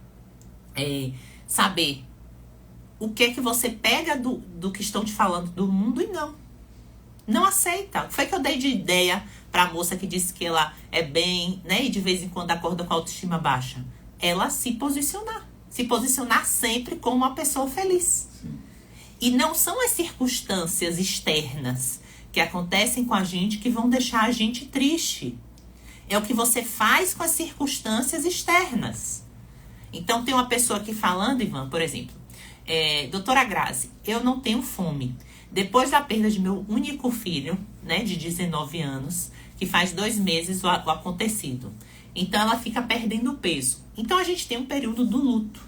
saber o que você pega do que estão te falando do mundo e não. Não aceita. Foi que eu dei de ideia pra moça que disse que ela é bem, né? E de vez em quando acorda com a autoestima baixa. Ela se posicionar. Se posicionar sempre como uma pessoa feliz. Sim. E não são as circunstâncias externas que acontecem com a gente que vão deixar a gente triste. É o que você faz com as circunstâncias externas. Então, tem uma pessoa aqui falando, Ivan, por exemplo. Doutora Grazi, eu não tenho fome. Depois da perda de meu único filho, né, de 19 anos, que faz 2 meses o acontecido. Então, ela fica perdendo peso. Então, a gente tem um período do luto.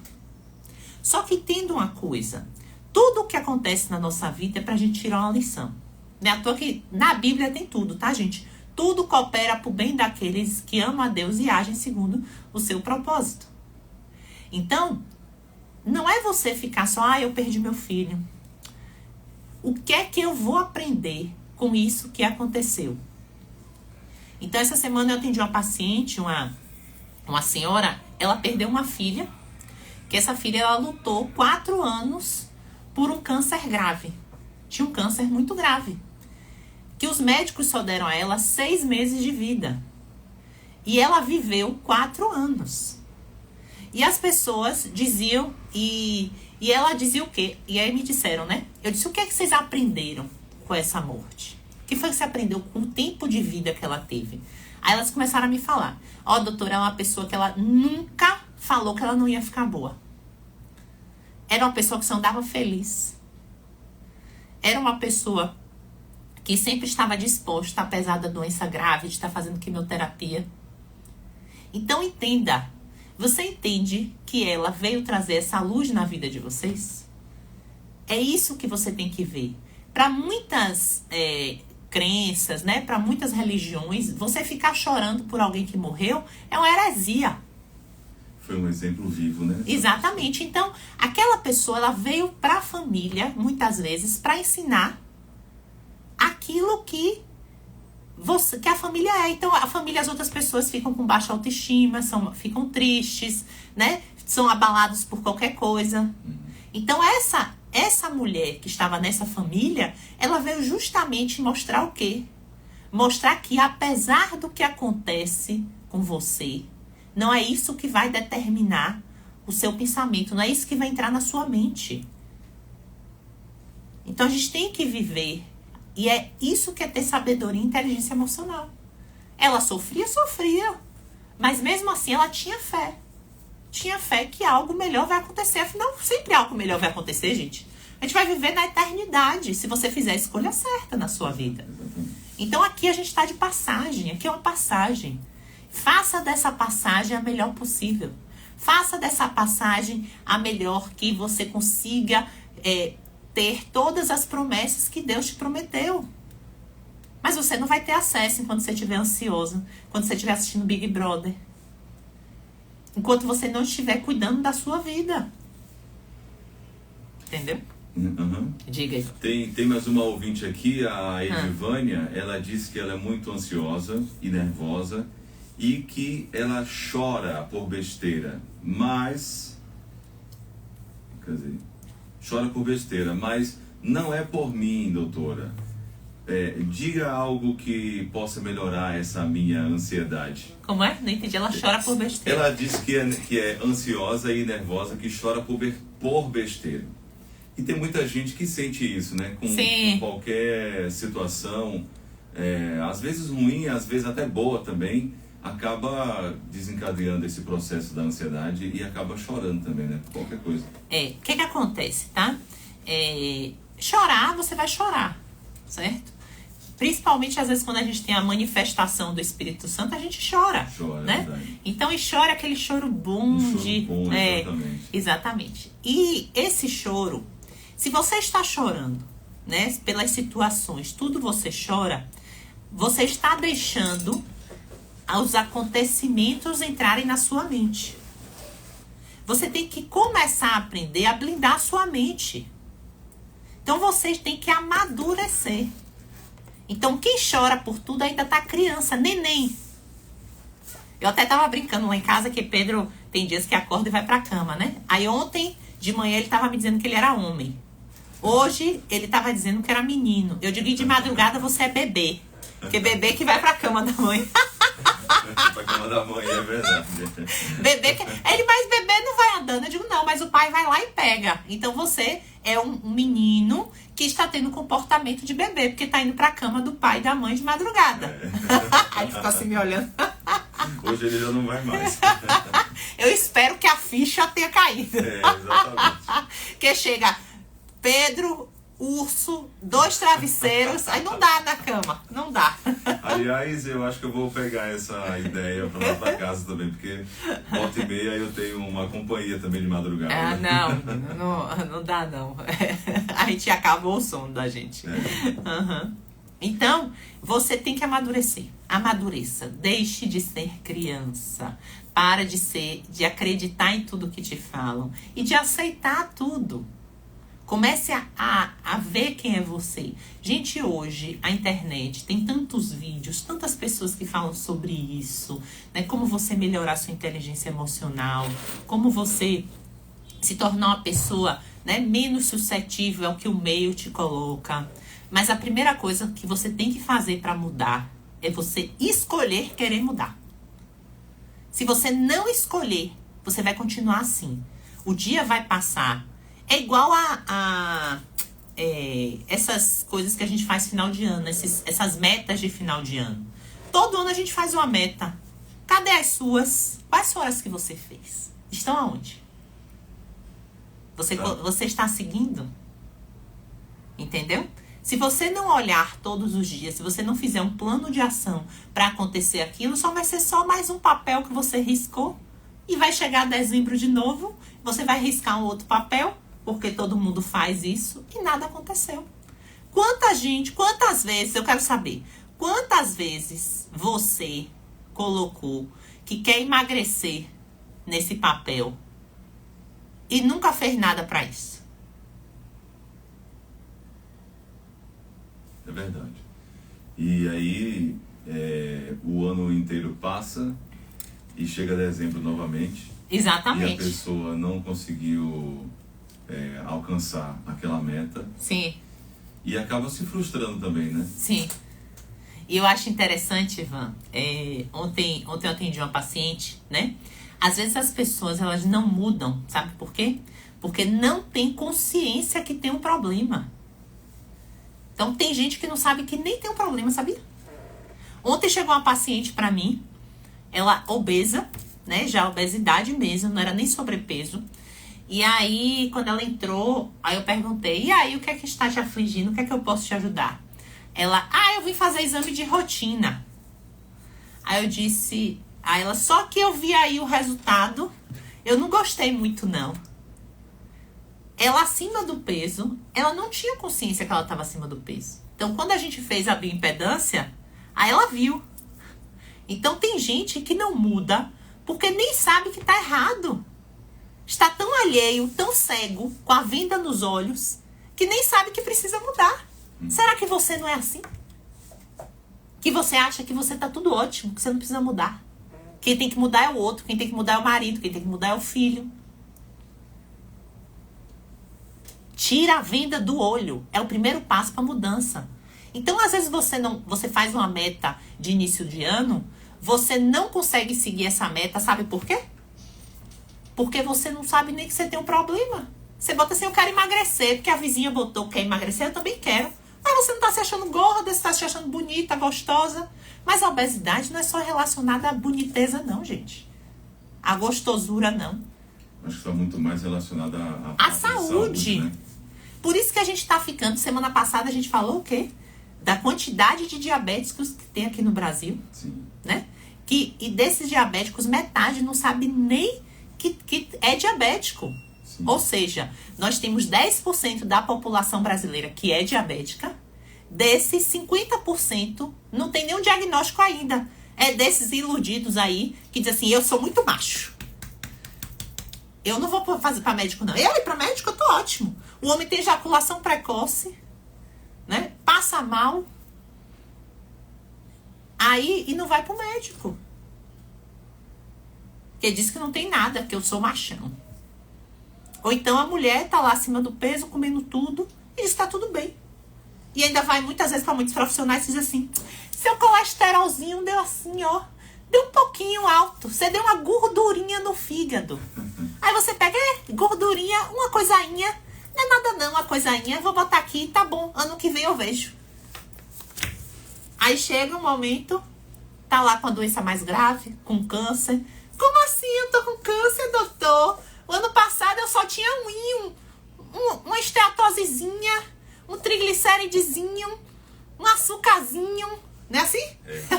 Só que tendo uma coisa, tudo o que acontece na nossa vida é pra gente tirar uma lição. Não é à toa que na Bíblia tem tudo, tá, gente? Tudo coopera pro bem daqueles que amam a Deus e agem segundo o seu propósito. Então, não é você ficar só, eu perdi meu filho. O que é que eu vou aprender com isso que aconteceu? Então, essa semana eu atendi uma paciente, uma senhora, ela perdeu uma filha, que essa filha, ela lutou 4 anos por um câncer grave. Tinha um câncer muito grave. Que os médicos só deram a ela 6 meses de vida. E ela viveu 4 anos. E as pessoas diziam, e ela dizia o quê? E aí me disseram, né? Eu disse, o que é que vocês aprenderam com essa morte? O que foi que você aprendeu com o tempo de vida que ela teve? Aí elas começaram a me falar. Doutora, é uma pessoa que ela nunca falou que ela não ia ficar boa. Era uma pessoa que só andava feliz. Era uma pessoa que sempre estava disposta, apesar da doença grave, de estar fazendo quimioterapia. Então, entenda. Você entende que ela veio trazer essa luz na vida de vocês? É isso que você tem que ver. Para muitas crenças, né? Para muitas religiões, você ficar chorando por alguém que morreu é uma heresia. Foi um exemplo vivo, né? Exatamente. Então, aquela pessoa, ela veio para a família, muitas vezes, para ensinar aquilo que a família é. Então, a família, as outras pessoas ficam com baixa autoestima, ficam tristes, né? São abalados por qualquer coisa. Então, essa mulher que estava nessa família, ela veio justamente mostrar o quê? Mostrar que, apesar do que acontece com você, não é isso que vai determinar o seu pensamento, não é isso que vai entrar na sua mente. Então, a gente tem que viver. E é isso que é ter sabedoria e inteligência emocional. Ela sofria. Mas mesmo assim, ela tinha fé. Tinha fé que algo melhor vai acontecer. Afinal, sempre algo melhor vai acontecer, gente. A gente vai viver na eternidade, se você fizer a escolha certa na sua vida. Então, aqui a gente está de passagem. Aqui é uma passagem. Faça dessa passagem a melhor possível. Faça dessa passagem a melhor que você consiga ter todas as promessas que Deus te prometeu. Mas você não vai ter acesso enquanto você estiver ansioso, quando você estiver assistindo Big Brother. Enquanto você não estiver cuidando da sua vida. Entendeu? Uhum. Diga aí. Tem mais uma ouvinte aqui, a Edivânia. Ela disse que ela é muito ansiosa e nervosa e que ela chora por besteira, mas... Quer dizer... Chora por besteira, mas não é por mim, doutora. Diga algo que possa melhorar essa minha ansiedade. Como é? Não entendi. Ela chora por besteira. Ela diz que é ansiosa e nervosa, que chora por besteira. E tem muita gente que sente isso, né? Com qualquer situação, às vezes ruim, às vezes até boa também, acaba desencadeando esse processo da ansiedade e acaba chorando também, né? Qualquer coisa. O que acontece, tá? Chorar, você vai chorar. certo? Principalmente, às vezes, quando a gente tem a manifestação do Espírito Santo, a gente chora, né? Verdade. Então, e chora aquele choro bom Bom, exatamente. Exatamente. E esse choro, se você está chorando, né, pelas situações, tudo você chora, você está deixando os acontecimentos entrarem na sua mente. Você tem que começar a aprender a blindar a sua mente. Então, vocês têm que amadurecer. Então, quem chora por tudo ainda tá criança, neném. Eu até tava brincando lá em casa que Pedro tem dias que acorda e vai pra cama, né? Aí ontem, de manhã, ele tava me dizendo que ele era homem. Hoje, ele tava dizendo que era menino. Eu digo, e de madrugada você é bebê. Porque bebê que vai pra cama da mãe. Pra cama da mãe, é verdade. Bebê que... Ele, mas bebê não vai andando. Eu digo, não, mas o pai vai lá e pega. Então, você é um menino que está tendo comportamento de bebê, porque tá indo pra cama do pai e da mãe de madrugada. Aí ele ficou assim me olhando. Hoje ele já não vai mais. Eu espero que a ficha tenha caído. Exatamente. Que chega Pedro, urso, 2 travesseiros, aí não dá na cama, não dá. Aliás, eu acho que eu vou pegar essa ideia pra lá pra casa também, porque volta e meia eu tenho uma companhia também de madrugada. Não dá não. A gente acabou o sono da gente. Uhum. Então, você tem que amadurecer. Amadureça. Deixe de ser criança. Para de acreditar em tudo que te falam. E de aceitar tudo. Comece a ver quem é você. Gente, hoje a internet tem tantos vídeos, tantas pessoas que falam sobre isso, né? Como você melhorar sua inteligência emocional, como você se tornar uma pessoa, né, menos suscetível ao que o meio te coloca. Mas a primeira coisa que você tem que fazer para mudar é você escolher querer mudar. Se você não escolher, você vai continuar assim. O dia vai passar. É igual essas coisas que a gente faz final de ano, essas metas de final de ano. Todo ano a gente faz uma meta. Cadê as suas? Quais foram as que você fez? Estão aonde? Você está seguindo? Entendeu? Se você não olhar todos os dias, se você não fizer um plano de ação para acontecer aquilo, só vai ser só mais um papel que você riscou. E vai chegar dezembro de novo, você vai riscar um outro papel, porque todo mundo faz isso e nada aconteceu. Quantas vezes, eu quero saber, quantas vezes você colocou que quer emagrecer nesse papel e nunca fez nada para isso? É verdade. E aí, o ano inteiro passa e chega dezembro novamente. Exatamente. E a pessoa não conseguiu alcançar aquela meta. Sim. E acaba se frustrando também, né? Sim. E eu acho interessante, Ivan, ontem eu atendi uma paciente, né? Às vezes as pessoas, elas não mudam, sabe por quê? Porque não tem consciência que tem um problema. Então tem gente que não sabe que nem tem um problema, sabia? Ontem chegou uma paciente pra mim, ela obesa, né? Já obesidade mesmo, não era nem sobrepeso. E aí, quando ela entrou, aí eu perguntei, e aí, o que é que está te afligindo? O que é que eu posso te ajudar? Ela, eu vim fazer exame de rotina. Aí eu disse, ela, só que eu vi aí o resultado, eu não gostei muito não. Ela acima do peso, ela não tinha consciência que ela estava acima do peso. Então, quando a gente fez a bioimpedância, aí ela viu. Então, tem gente que não muda porque nem sabe que está errado. Está tão alheio, tão cego, com a venda nos olhos, que nem sabe que precisa mudar. Será que você não é assim? Que você acha que você tá tudo ótimo, que você não precisa mudar. Quem tem que mudar é o outro, quem tem que mudar é o marido, quem tem que mudar é o filho. Tira a venda do olho. É o primeiro passo para mudança. Então, às vezes, você faz uma meta de início de ano, você não consegue seguir essa meta, sabe por quê? Porque você não sabe nem que você tem um problema. Você bota assim, eu quero emagrecer, porque a vizinha botou que quer emagrecer, eu também quero. Mas você não tá se achando gorda, você tá se achando bonita, gostosa. Mas a obesidade não é só relacionada à boniteza, não, gente. A gostosura, não. Acho que está muito mais relacionada à saúde. Né? Por isso que a gente tá ficando, semana passada a gente falou o quê? da quantidade de diabéticos que tem aqui no Brasil, Sim. né? E desses diabéticos, metade não sabe nem que é diabético. Sim. Ou seja, nós temos 10% da população brasileira que é diabética. Desses, 50% não tem nenhum diagnóstico ainda. É desses iludidos aí que dizem assim, eu sou muito macho. Eu não vou fazer para médico, não. Eu ir para médico, eu tô ótimo. O homem tem ejaculação precoce, né? Passa mal. Aí, e não vai pro médico. Porque diz que não tem nada, que eu sou machão. Ou então a mulher tá lá acima do peso, comendo tudo, e diz que tá tudo bem. E ainda vai muitas vezes para muitos profissionais e diz assim, seu colesterolzinho deu assim, ó. Deu um pouquinho alto. Você deu uma gordurinha no fígado. Aí você pega, gordurinha, uma coisainha. Não é nada não, uma coisainha. Vou botar aqui, tá bom. Ano que vem eu vejo. Aí chega um momento, tá lá com a doença mais grave, com câncer. Como assim eu tô com câncer, doutor? O ano passado eu só tinha uma esteatosezinha, um triglicéridezinho, um açúcarzinho. Não é assim? É assim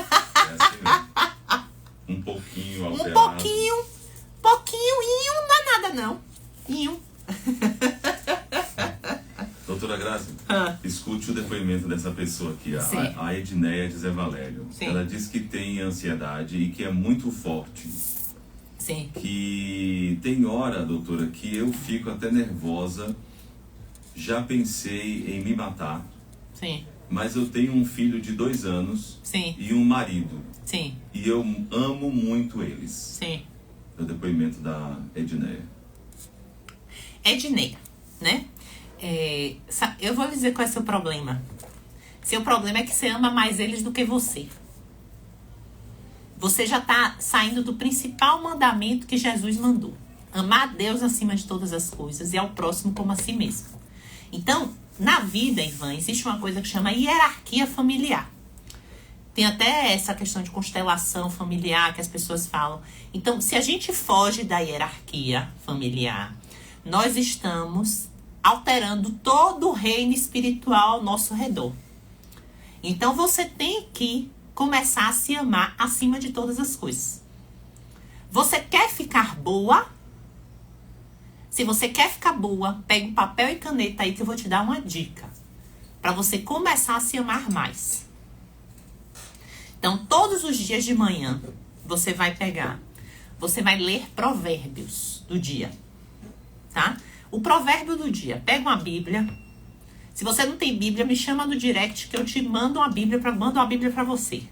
mesmo. Um pouquinho alterado. Pouquinho, não é nada não. Doutora Grazi, escute o depoimento dessa pessoa aqui, Sim. a Edneia de Zé Valério. Sim. Ela diz que tem ansiedade e que é muito forte. Sim. Que tem hora, doutora, que eu fico até nervosa. Já pensei em me matar. Sim. Mas eu tenho um filho de 2 anos. Sim. E um marido. Sim. E eu amo muito eles. Sim. É o depoimento da Edneia. Edneia, né? Eu vou dizer qual é o seu problema. Seu problema é que você ama mais eles do que você. Você já está saindo do principal mandamento que Jesus mandou. Amar a Deus acima de todas as coisas e ao próximo como a si mesmo. Então, na vida, Ivan, existe uma coisa que chama hierarquia familiar. Tem até essa questão de constelação familiar que as pessoas falam. Então, se a gente foge da hierarquia familiar, nós estamos alterando todo o reino espiritual ao nosso redor. Então, você tem que começar a se amar acima de todas as coisas. Você quer ficar boa? Se você quer ficar boa, pega um papel e caneta aí que eu vou te dar uma dica. Para você começar a se amar mais. Então, todos os dias de manhã, você vai ler provérbios do dia, tá? O provérbio do dia, pega uma Bíblia. Se você não tem Bíblia, me chama no direct que eu te mando uma Bíblia para você.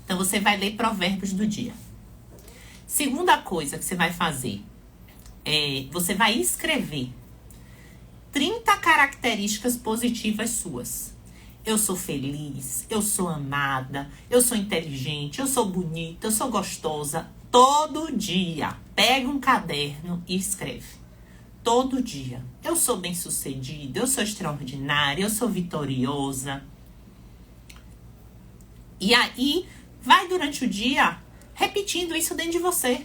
Então, você vai ler provérbios do dia. Segunda coisa que você vai fazer, você vai escrever 30 características positivas suas. Eu sou feliz, eu sou amada, eu sou inteligente, eu sou bonita, eu sou gostosa. Todo dia, pega um caderno e escreve. Todo dia. Eu sou bem-sucedida, eu sou extraordinária, eu sou vitoriosa. E aí, vai durante o dia repetindo isso dentro de você.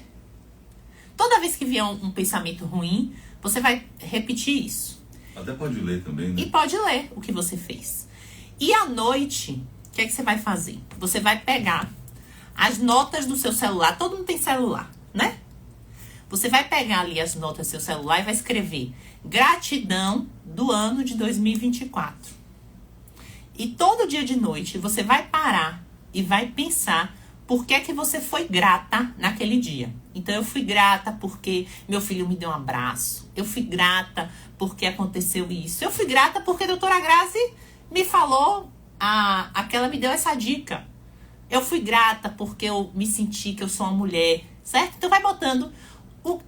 Toda vez que vier um pensamento ruim, você vai repetir isso. Até pode ler também, né? E pode ler o que você fez. E à noite, o que é que você vai fazer? Você vai pegar as notas do seu celular. Todo mundo tem celular, né? Você vai pegar ali as notas do seu celular e vai escrever gratidão do ano de 2024. E todo dia de noite você vai parar e vai pensar por que é que você foi grata naquele dia. Então, eu fui grata porque meu filho me deu um abraço. Eu fui grata porque aconteceu isso. Eu fui grata porque a doutora Grazi me falou, aquela me deu essa dica. Eu fui grata porque eu me senti que eu sou uma mulher, certo? Então, vai botando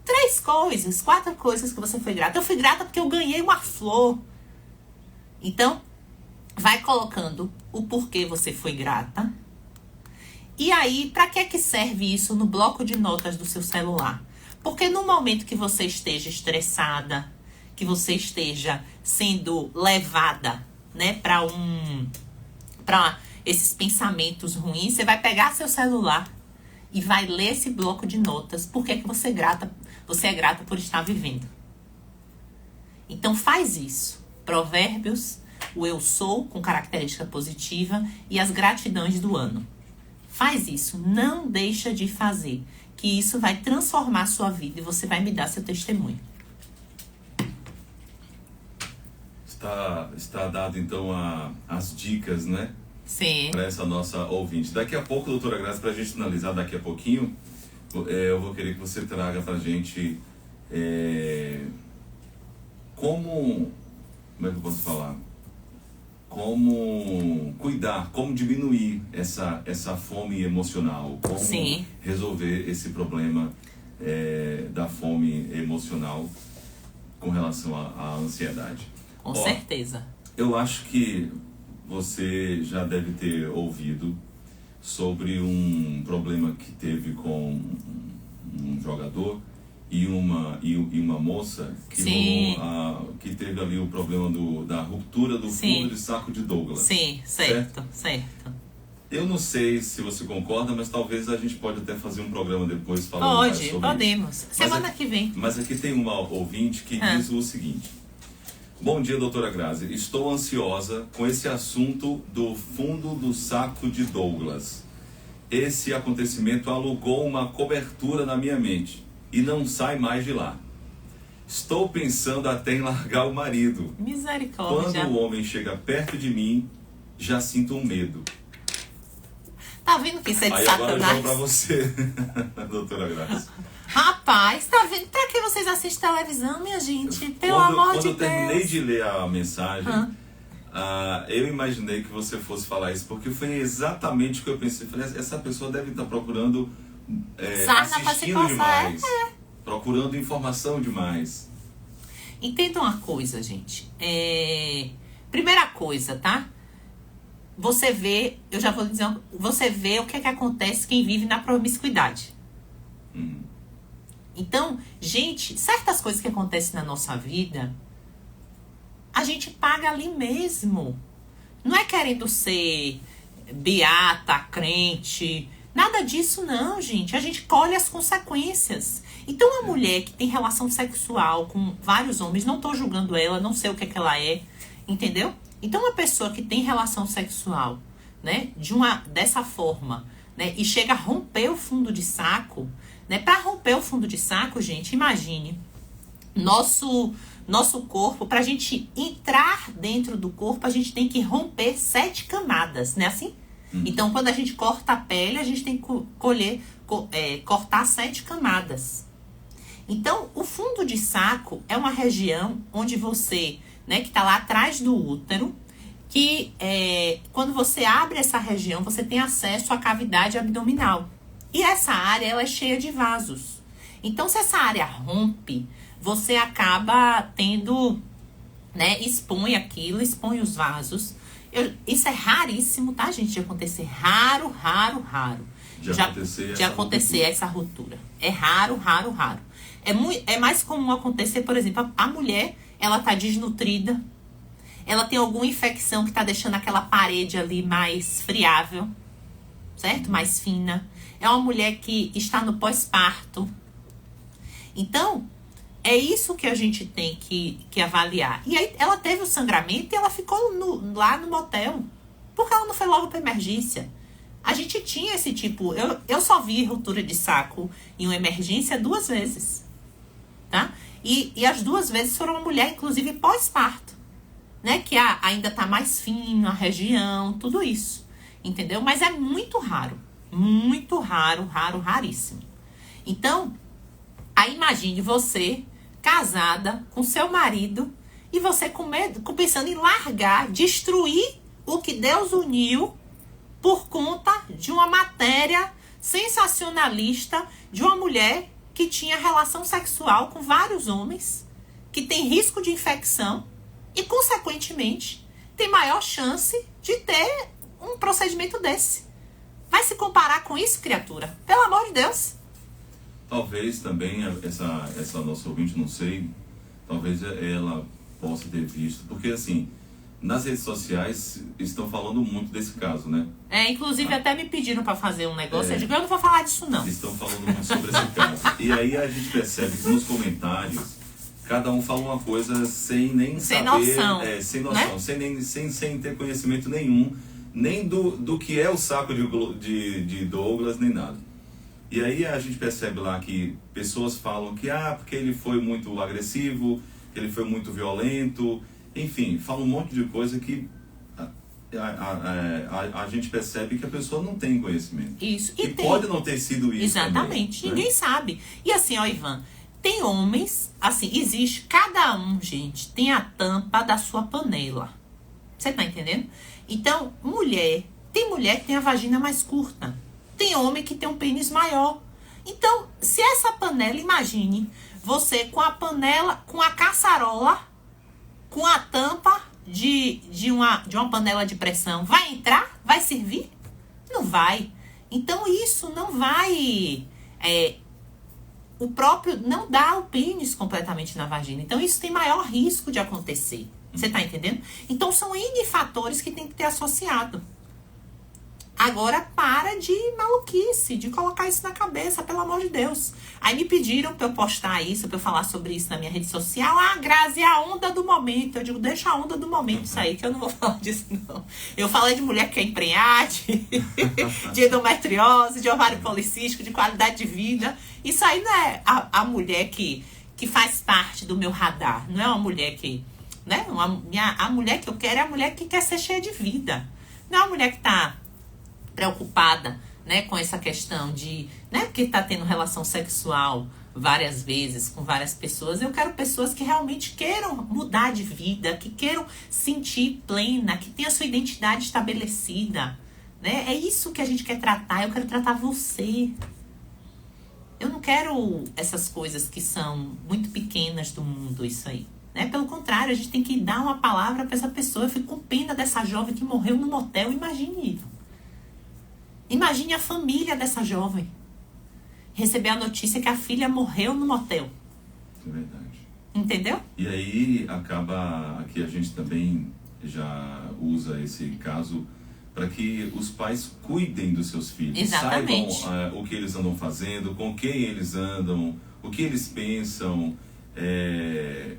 3 coisas, 4 coisas que você foi grata. Eu fui grata porque eu ganhei uma flor. Então, vai colocando o porquê você foi grata. E aí, para que serve isso no bloco de notas do seu celular? Porque no momento que você esteja estressada, que você esteja sendo levada, né, para esses pensamentos ruins, você vai pegar seu celular e vai ler esse bloco de notas. Por que você é grata por estar vivendo? Então faz isso. Provérbios, o eu sou com característica positiva e as gratidões do ano. Faz isso, não deixa de fazer, que isso vai transformar a sua vida e você vai me dar seu testemunho. Está dado então as dicas, né? Sim. Para essa nossa ouvinte. Daqui a pouco, doutora Grazi, para a gente finalizar daqui a pouquinho, eu vou querer que você traga para a gente como é que eu posso falar? Como cuidar, como diminuir essa fome emocional, como Sim. resolver esse problema da fome emocional com relação à ansiedade. Com certeza. Eu acho que você já deve ter ouvido sobre um problema que teve com um jogador e uma moça que, que teve ali o problema da ruptura do fundo de saco de Douglas. Sim, certo. Eu não sei se você concorda, mas talvez a gente pode até fazer um programa depois falando mais sobre podemos. isso. Semana que vem. Mas aqui tem uma ouvinte que diz o seguinte: bom dia, doutora Grazi. Estou ansiosa com esse assunto do fundo do saco de Douglas. Esse acontecimento alugou uma cobertura na minha mente e não sai mais de lá. Estou pensando até em largar o marido. Misericórdia. Quando o homem chega perto de mim, já sinto um medo. Tá vendo que isso é de Aí Satanás? agora eu vou pra você, doutora Grazi. Rapaz, tá vendo? Pra que vocês assistem televisão, minha gente? Pelo amor de Deus. Quando eu terminei de ler a mensagem, eu imaginei que você fosse falar isso, porque foi exatamente o que eu pensei. Falei, essa pessoa deve estar procurando, assistindo demais, procurando informação demais. Entenda uma coisa, gente. Primeira coisa, tá? Você vê, eu já vou dizer, você vê o que é que acontece quem vive na promiscuidade. Então, gente, certas coisas que acontecem na nossa vida, a gente paga ali mesmo. Não é querendo ser beata, crente, nada disso não, gente. A gente colhe as consequências. Então, a mulher que tem relação sexual com vários homens, não tô julgando ela, não sei o que é que ela é, entendeu? Então, uma pessoa que tem relação sexual, né, dessa forma, né, e chega a romper o fundo de saco, né, para romper o fundo de saco, gente, imagine, nosso corpo, pra gente entrar dentro do corpo, a gente tem que romper 7 camadas, né, assim? Então, quando a gente corta a pele, a gente tem que cortar 7 camadas. Então, o fundo de saco é uma região onde você, né, que está lá atrás do útero, que quando você abre essa região, você tem acesso à cavidade abdominal. E essa área, ela é cheia de vasos. Então, se essa área rompe, você acaba tendo, né, expõe os vasos. Isso é raríssimo, tá, gente, de acontecer. Raro. De acontecer essa ruptura. É raro. É mais comum acontecer, por exemplo, a mulher, ela tá desnutrida, ela tem alguma infecção que tá deixando aquela parede ali mais friável, certo? Mais fina. É uma mulher que está no pós-parto. Então, é isso que a gente tem que avaliar. E aí, ela teve o sangramento e ela ficou lá no motel. Porque ela não foi logo pra emergência. A gente tinha esse tipo... Eu só vi ruptura de saco em uma emergência 2 vezes. Tá? E as 2 vezes foram uma mulher, inclusive, pós-parto. Né? Que ainda tá mais fino, a região, tudo isso. Entendeu? Mas é muito raro. Muito raro, raríssimo. Então, aí imagine você casada com seu marido e você pensando em largar, destruir o que Deus uniu por conta de uma matéria sensacionalista de uma mulher que tinha relação sexual com vários homens, que tem risco de infecção e, consequentemente, tem maior chance de ter um procedimento desse. Vai se comparar com isso, criatura? Pelo amor de Deus. Talvez também essa nossa ouvinte, não sei, talvez ela possa ter visto, porque assim, nas redes sociais estão falando muito desse caso, né? Inclusive até me pediram para fazer um negócio, eu digo, eu não vou falar disso não. Estão falando muito sobre esse caso. E aí a gente percebe que nos comentários, cada um fala uma coisa sem nem Sem saber, noção, sem noção, né? sem ter conhecimento nenhum, nem do que é o saco de Douglas, nem nada. E aí a gente percebe lá que pessoas falam que porque ele foi muito agressivo, que ele foi muito violento, enfim, falam um monte de coisa que a gente percebe que a pessoa não tem conhecimento. Isso. E pode não ter sido isso. Exatamente. Também, Ninguém né? sabe. E assim, ó, Ivan, tem homens, assim, existe, cada um, gente, tem a tampa da sua panela. Você tá entendendo? Então, tem mulher que tem a vagina mais curta. Tem homem que tem um pênis maior. Então, se essa panela, imagine, você com a panela, com a caçarola, com a tampa de uma panela de pressão, vai entrar? Vai servir? Não vai. Então, isso não vai... o próprio não dá o pênis completamente na vagina. Então, isso tem maior risco de acontecer. Você tá entendendo? Então, são N fatores que tem que ter associado. Agora, para de maluquice, de colocar isso na cabeça, pelo amor de Deus. Aí me pediram pra eu postar isso, pra eu falar sobre isso na minha rede social. Grazi, é a onda do momento. Eu digo, deixa a onda do momento isso aí, que eu não vou falar disso, não. Eu falei de mulher que quer emprenhar, de endometriose, de ovário policístico, de qualidade de vida. Isso aí não é a mulher que faz parte do meu radar. Não é uma mulher que... Né? A mulher que eu quero é a mulher que quer ser cheia de vida. Não é uma mulher que tá preocupada, né, com essa questão de, né, porque tá tendo relação sexual várias vezes com várias pessoas. Eu quero pessoas que realmente queiram mudar de vida, que queiram sentir plena, que tenham a sua identidade estabelecida, né? É isso que a gente quer tratar. Eu quero tratar você. Eu não quero essas coisas que são muito pequenas do mundo, isso aí. Né? Pelo contrário, a gente tem que dar uma palavra para essa pessoa. Eu fico com pena dessa jovem que morreu no motel. Imagine isso. Imagine a família dessa jovem receber a notícia que a filha morreu no motel. É verdade. Entendeu? E aí acaba, aqui a gente também já usa esse caso para que os pais cuidem dos seus filhos. Exatamente. Saibam o que eles andam fazendo, com quem eles andam, o que eles pensam,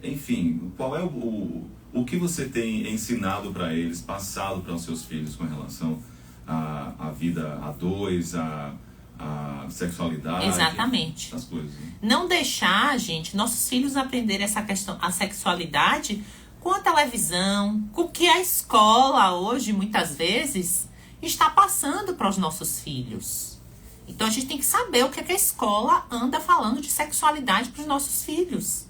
enfim, qual é o que você tem ensinado para eles, passado para os seus filhos com relação a vida a dois, a sexualidade. Exatamente. As coisas. Né? Não deixar, gente, nossos filhos aprenderem essa questão, a sexualidade com a televisão, com o que a escola hoje, muitas vezes, está passando para os nossos filhos. Então a gente tem que saber o que a escola anda falando de sexualidade para os nossos filhos.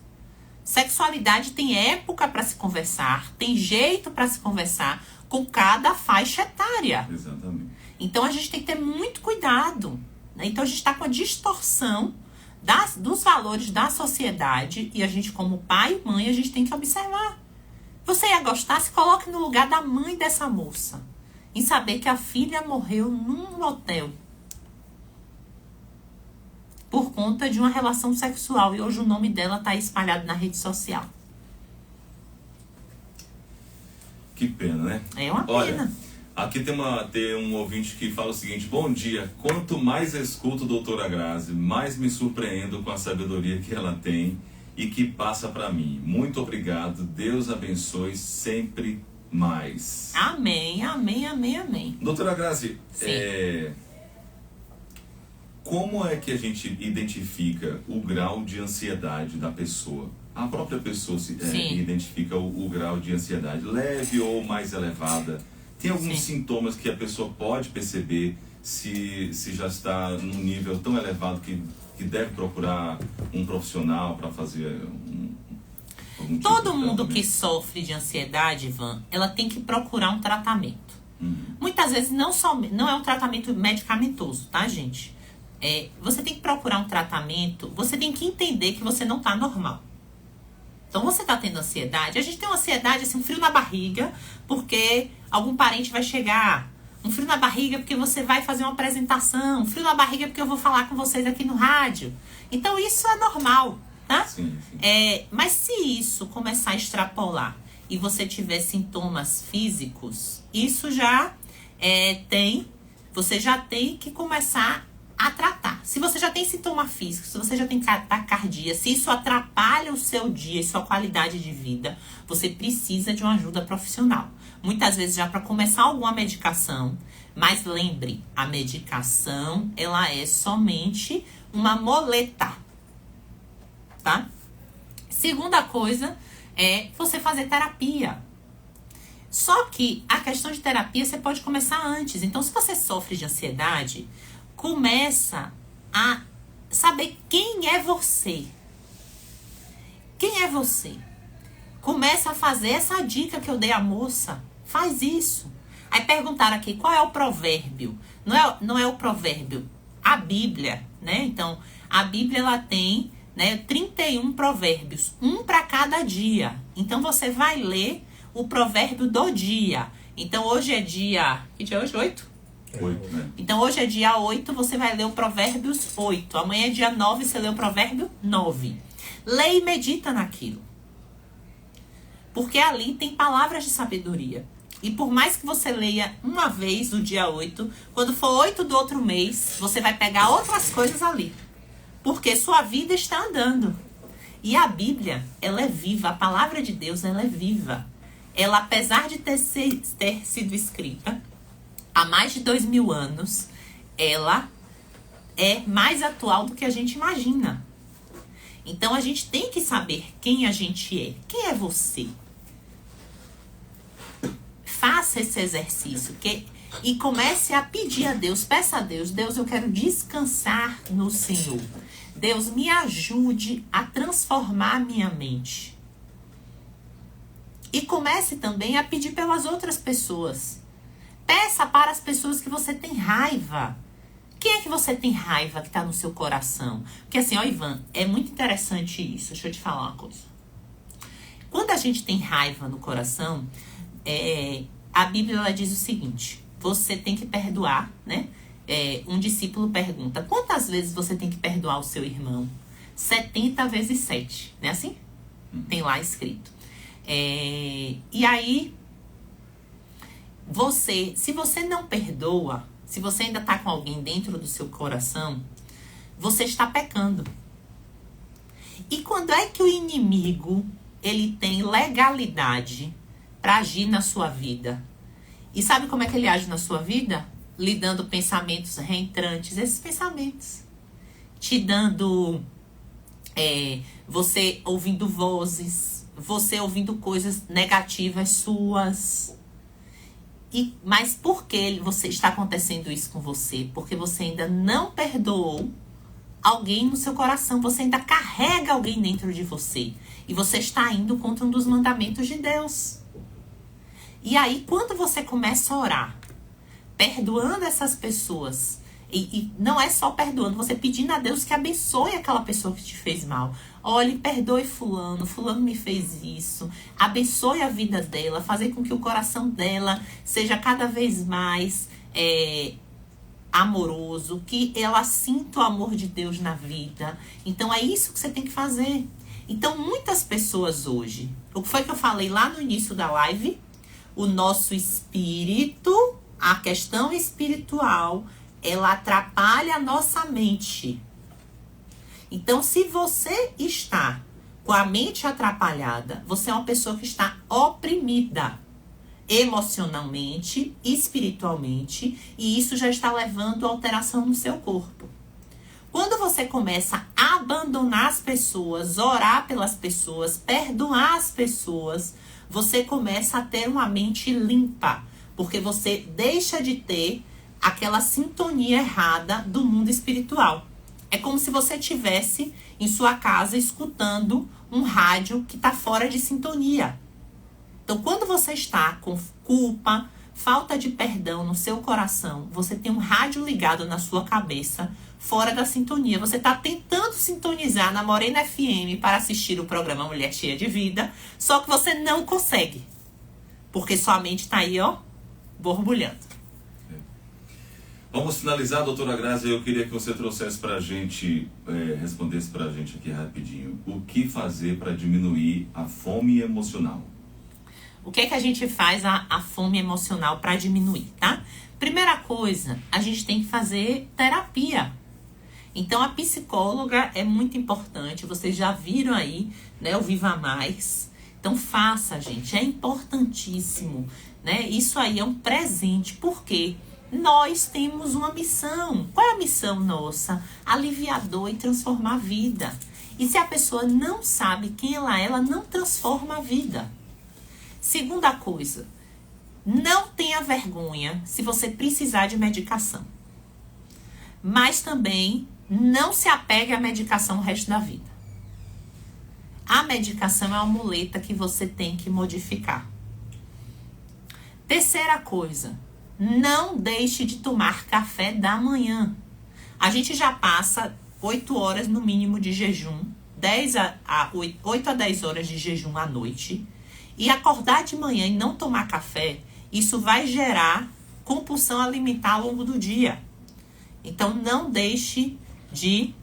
Sexualidade tem época para se conversar, tem jeito para se conversar com cada faixa etária. Exatamente. Então a gente tem que ter muito cuidado. Né? Então a gente está com a distorção dos valores da sociedade e a gente, como pai e mãe, a gente tem que observar. Você ia gostar? Se coloque no lugar da mãe dessa moça, em saber que a filha morreu num motel por conta de uma relação sexual. E hoje o nome dela está espalhado na rede social. Que pena, né? É uma pena. Olha, aqui tem um ouvinte que fala o seguinte: bom dia, quanto mais escuto a doutora Grazi, mais me surpreendo com a sabedoria que ela tem e que passa para mim. Muito obrigado, Deus abençoe sempre mais. Amém, amém, amém, amém. Doutora Grazi, Sim. como é que a gente identifica o grau de ansiedade da pessoa? A própria pessoa identifica o grau de ansiedade, leve ou mais elevada. Tem alguns sintomas que a pessoa pode perceber se já está num nível tão elevado que deve procurar um profissional para fazer algum tipo Todo de mundo tratamento? que sofre de ansiedade, Ivan, ela tem que procurar um tratamento. Muitas vezes não é um tratamento medicamentoso, tá, gente? Você tem que procurar um tratamento, você tem que entender que você não está normal. Então, você está tendo ansiedade. A gente tem uma ansiedade, assim, um frio na barriga, porque algum parente vai chegar. Um frio na barriga porque você vai fazer uma apresentação. Um frio na barriga porque eu vou falar com vocês aqui no rádio. Então, isso é normal, tá? Sim. Mas se isso começar a extrapolar e você tiver sintomas físicos, isso já você já tem que começar a tratar. Se você já tem sintoma físico, se você já tem taquicardia, se isso atrapalha o seu dia e sua qualidade de vida, você precisa de uma ajuda profissional. Muitas vezes já para começar alguma medicação, mas lembre, a medicação, ela é somente uma muleta, tá? Segunda coisa é você fazer terapia. Só que a questão de terapia você pode começar antes. Então, se você sofre de ansiedade, começa a saber quem é você. Quem é você? Começa a fazer essa dica que eu dei à moça. Faz isso. Aí perguntaram aqui, qual é o provérbio? Não é o provérbio. A Bíblia, né? Então, a Bíblia, ela tem, né, 31 provérbios. Um para cada dia. Então, você vai ler o provérbio do dia. Então, hoje é dia... Que dia é hoje? 8? 8, né? Então, hoje é dia 8, você vai ler o Provérbios 8. Amanhã é dia 9, você lê o provérbio 9. Lê e medita naquilo. Porque ali tem palavras de sabedoria. E por mais que você leia uma vez no dia 8, quando for 8 do outro mês, você vai pegar outras coisas ali. Porque sua vida está andando. E a Bíblia, ela é viva. A palavra de Deus, ela é viva. Ela, apesar de ter sido escrita há mais de 2000 anos, ela é mais atual do que a gente imagina. Então, a gente tem que saber quem a gente é. Quem é você? Faça esse exercício e comece a pedir a Deus. Peça a Deus. Deus, eu quero descansar no Senhor. Deus, me ajude a transformar minha mente. E comece também a pedir pelas outras pessoas. Peça para as pessoas que você tem raiva. Quem é que você tem raiva que está no seu coração? Porque assim, ó, Ivan, é muito interessante isso. Deixa eu te falar uma coisa. Quando a gente tem raiva no coração, a Bíblia ela diz o seguinte: você tem que perdoar, né? Um discípulo pergunta, quantas vezes você tem que perdoar o seu irmão? 70 vezes 7, não é assim? Tem lá escrito. E aí, se você não perdoa, se você ainda está com alguém dentro do seu coração, você está pecando. E quando é que o inimigo, ele tem legalidade para agir na sua vida? E sabe como é que ele age na sua vida? Lhe dando pensamentos reentrantes, esses pensamentos. Te dando, você ouvindo vozes, você ouvindo coisas negativas suas. Mas por que você está acontecendo isso com você? Porque você ainda não perdoou alguém no seu coração. Você ainda carrega alguém dentro de você. E você está indo contra um dos mandamentos de Deus. E aí, quando você começa a orar, perdoando essas pessoas, e não é só perdoando, você pedindo a Deus que abençoe aquela pessoa que te fez mal. Olhe, perdoe fulano me fez isso. Abençoe a vida dela, fazer com que o coração dela seja cada vez mais amoroso, que ela sinta o amor de Deus na vida. Então, é isso que você tem que fazer. Então, muitas pessoas hoje, o que foi que eu falei lá no início da live? O nosso espírito, a questão espiritual, ela atrapalha a nossa mente. Então, se você está com a mente atrapalhada, você é uma pessoa que está oprimida emocionalmente, espiritualmente, e isso já está levando a alteração no seu corpo. Quando você começa a abandonar as pessoas, orar pelas pessoas, perdoar as pessoas, você começa a ter uma mente limpa, porque você deixa de ter aquela sintonia errada do mundo espiritual. É como se você estivesse em sua casa escutando um rádio que está fora de sintonia. Então, quando você está com culpa, falta de perdão no seu coração, você tem um rádio ligado na sua cabeça, fora da sintonia. Você está tentando sintonizar na Morena FM para assistir o programa Mulher Cheia de Vida, só que você não consegue. Porque sua mente está aí, ó, borbulhando. Vamos finalizar, doutora Grazi. Eu queria que você trouxesse para a gente, respondesse para a gente aqui rapidinho. O que fazer para diminuir a fome emocional? O que é que a gente faz a fome emocional para diminuir, tá? Primeira coisa, a gente tem que fazer terapia. Então, a psicóloga é muito importante. Vocês já viram aí, né, o Viva Mais. Então, faça, gente. É importantíssimo, né? Isso aí é um presente. Por quê? Nós temos uma missão. Qual é a missão nossa? Aliviar a dor e transformar a vida. E se a pessoa não sabe quem ela não transforma a vida. Segunda coisa, não tenha vergonha se você precisar de medicação. Mas também não se apegue à medicação o resto da vida. A medicação é uma muleta que você tem que modificar. Terceira coisa, não deixe de tomar café da manhã. A gente já passa 8 horas no mínimo de jejum, 8 a 10 horas de jejum à noite. E acordar de manhã e não tomar café, isso vai gerar compulsão alimentar ao longo do dia. Então, não deixe de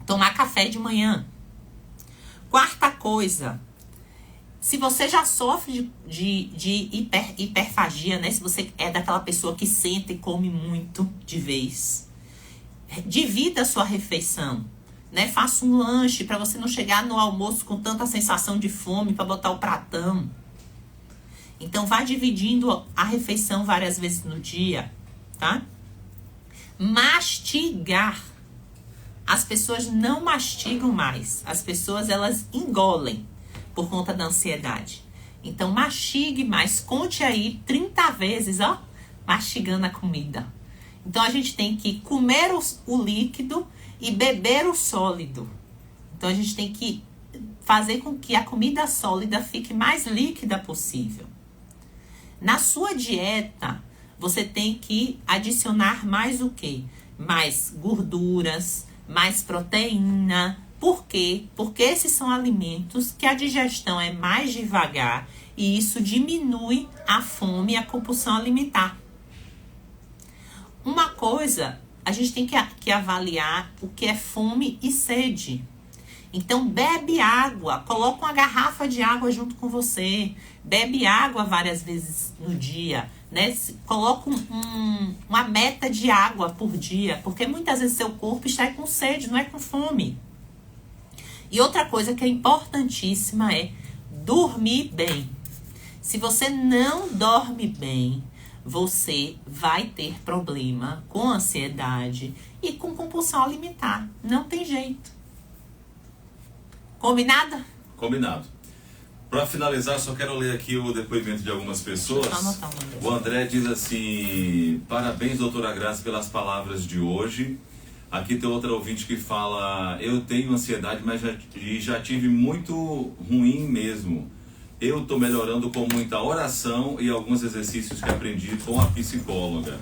tomar café de manhã. Quarta coisa, se você já sofre de hiperfagia, né? Se você é daquela pessoa que senta e come muito de vez, divida a sua refeição, né? Faça um lanche para você não chegar no almoço com tanta sensação de fome para botar o pratão. Então, vá dividindo a refeição várias vezes no dia, tá? Mastigar. As pessoas não mastigam mais. As pessoas, elas engolem por conta da ansiedade. Então, mastigue mais. Conte aí 30 vezes, ó, mastigando a comida. Então, a gente tem que comer o líquido e beber o sólido. Então, a gente tem que fazer com que a comida sólida fique mais líquida possível. Na sua dieta, você tem que adicionar mais o quê? Mais gorduras, mais proteína. Por quê? Porque esses são alimentos que a digestão é mais devagar e isso diminui a fome e a compulsão alimentar. Uma coisa, a gente tem que avaliar o que é fome e sede. Então, bebe água, coloca uma garrafa de água junto com você, bebe água várias vezes no dia, né? Coloca uma meta de água por dia, porque muitas vezes seu corpo está com sede, não é com fome. E outra coisa que é importantíssima é dormir bem. Se você não dorme bem, você vai ter problema com ansiedade e com compulsão alimentar. Não tem jeito. Combinado? Combinado. Para finalizar, só quero ler aqui o depoimento de algumas pessoas. O André diz assim: parabéns, doutora Grazi, pelas palavras de hoje. Aqui tem outra ouvinte que fala: eu tenho ansiedade, mas já tive muito ruim mesmo. Eu estou melhorando com muita oração e alguns exercícios que aprendi com a psicóloga.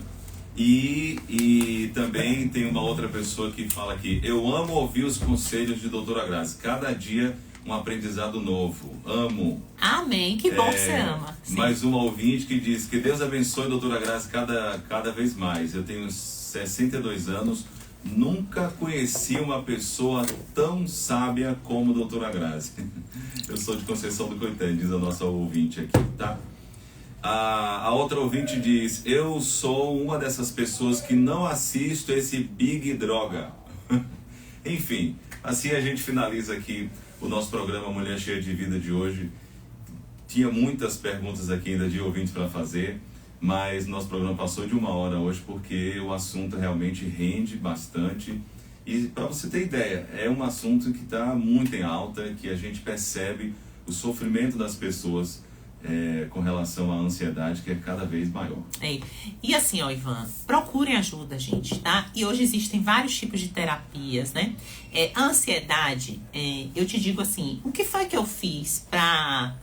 E também tem uma outra pessoa que fala aqui: eu amo ouvir os conselhos de doutora Grazi. Cada dia um aprendizado novo. Amo. Amém. Que bom que você ama. Sim. Mais uma ouvinte que diz: que Deus abençoe, doutora Grazi, cada vez mais. Eu tenho 62 anos. Nunca conheci uma pessoa tão sábia como a doutora Grazi. Eu sou de Conceição do Coitã, diz a nossa ouvinte aqui, tá? A outra ouvinte diz: eu sou uma dessas pessoas que não assisto esse Big Droga. Enfim, assim a gente finaliza aqui o nosso programa Mulher Cheia de Vida de hoje. Tinha muitas perguntas aqui ainda de ouvintes para fazer, mas nosso programa passou de 1 hora hoje porque o assunto realmente rende bastante. E para você ter ideia, é um assunto que está muito em alta, que a gente percebe o sofrimento das pessoas com relação à ansiedade, que é cada vez maior. E assim, ó, Ivan, procurem ajuda, gente, tá? E hoje existem vários tipos de terapias, né? A ansiedade, eu te digo assim, o que foi que eu fiz para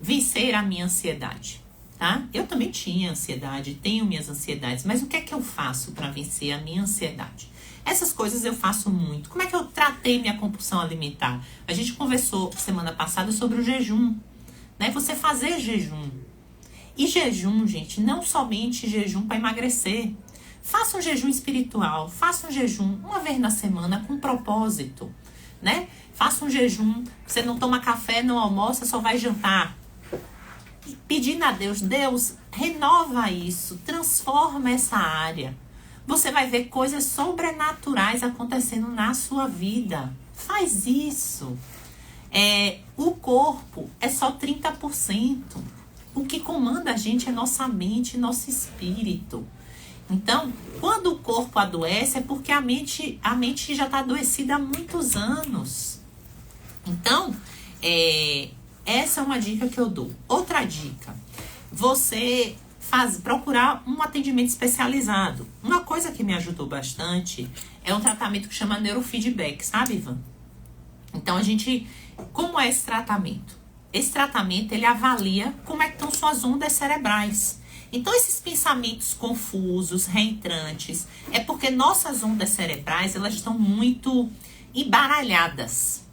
vencer a minha ansiedade, tá? Eu também tinha ansiedade, tenho minhas ansiedades, mas o que é que eu faço para vencer a minha ansiedade? Essas coisas eu faço muito. Como é que eu tratei minha compulsão alimentar? A gente conversou semana passada sobre o jejum, né? Você fazer jejum. E jejum, gente, não somente jejum para emagrecer. Faça um jejum espiritual, faça um jejum uma vez na semana com propósito, né? Faça um jejum, você não toma café, não almoça, só vai jantar. Pedindo a Deus, Deus, renova isso, transforma essa área. Você vai ver coisas sobrenaturais acontecendo na sua vida. Faz isso. O corpo é só 30%. O que comanda a gente é nossa mente e nosso espírito. Então, quando o corpo adoece, é porque a mente já está adoecida há muitos anos. Então, essa é uma dica que eu dou. Outra dica, você procurar um atendimento especializado. Uma coisa que me ajudou bastante é um tratamento que chama neurofeedback, sabe, Ivan? Então, como é esse tratamento? Esse tratamento, ele avalia como é que estão suas ondas cerebrais. Então, esses pensamentos confusos, reentrantes, é porque nossas ondas cerebrais, elas estão muito embaralhadas.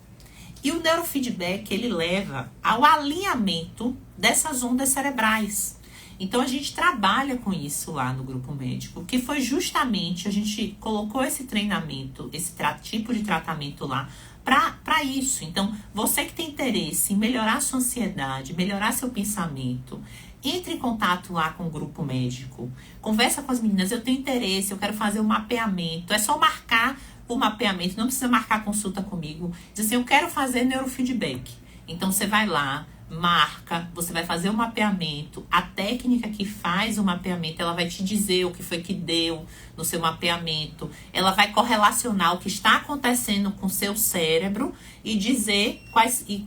E o neurofeedback, ele leva ao alinhamento dessas ondas cerebrais. Então, a gente trabalha com isso lá no grupo médico, que foi justamente, a gente colocou esse treinamento, esse tipo de tratamento lá, para isso. Então, você que tem interesse em melhorar sua ansiedade, melhorar seu pensamento, entre em contato lá com o grupo médico, conversa com as meninas, eu tenho interesse, eu quero fazer um mapeamento, é só marcar o mapeamento, não precisa marcar consulta comigo, diz assim, eu quero fazer neurofeedback. Então, você vai lá, marca, você vai fazer o mapeamento, a técnica que faz o mapeamento, ela vai te dizer o que foi que deu no seu mapeamento, ela vai correlacionar o que está acontecendo com o seu cérebro e dizer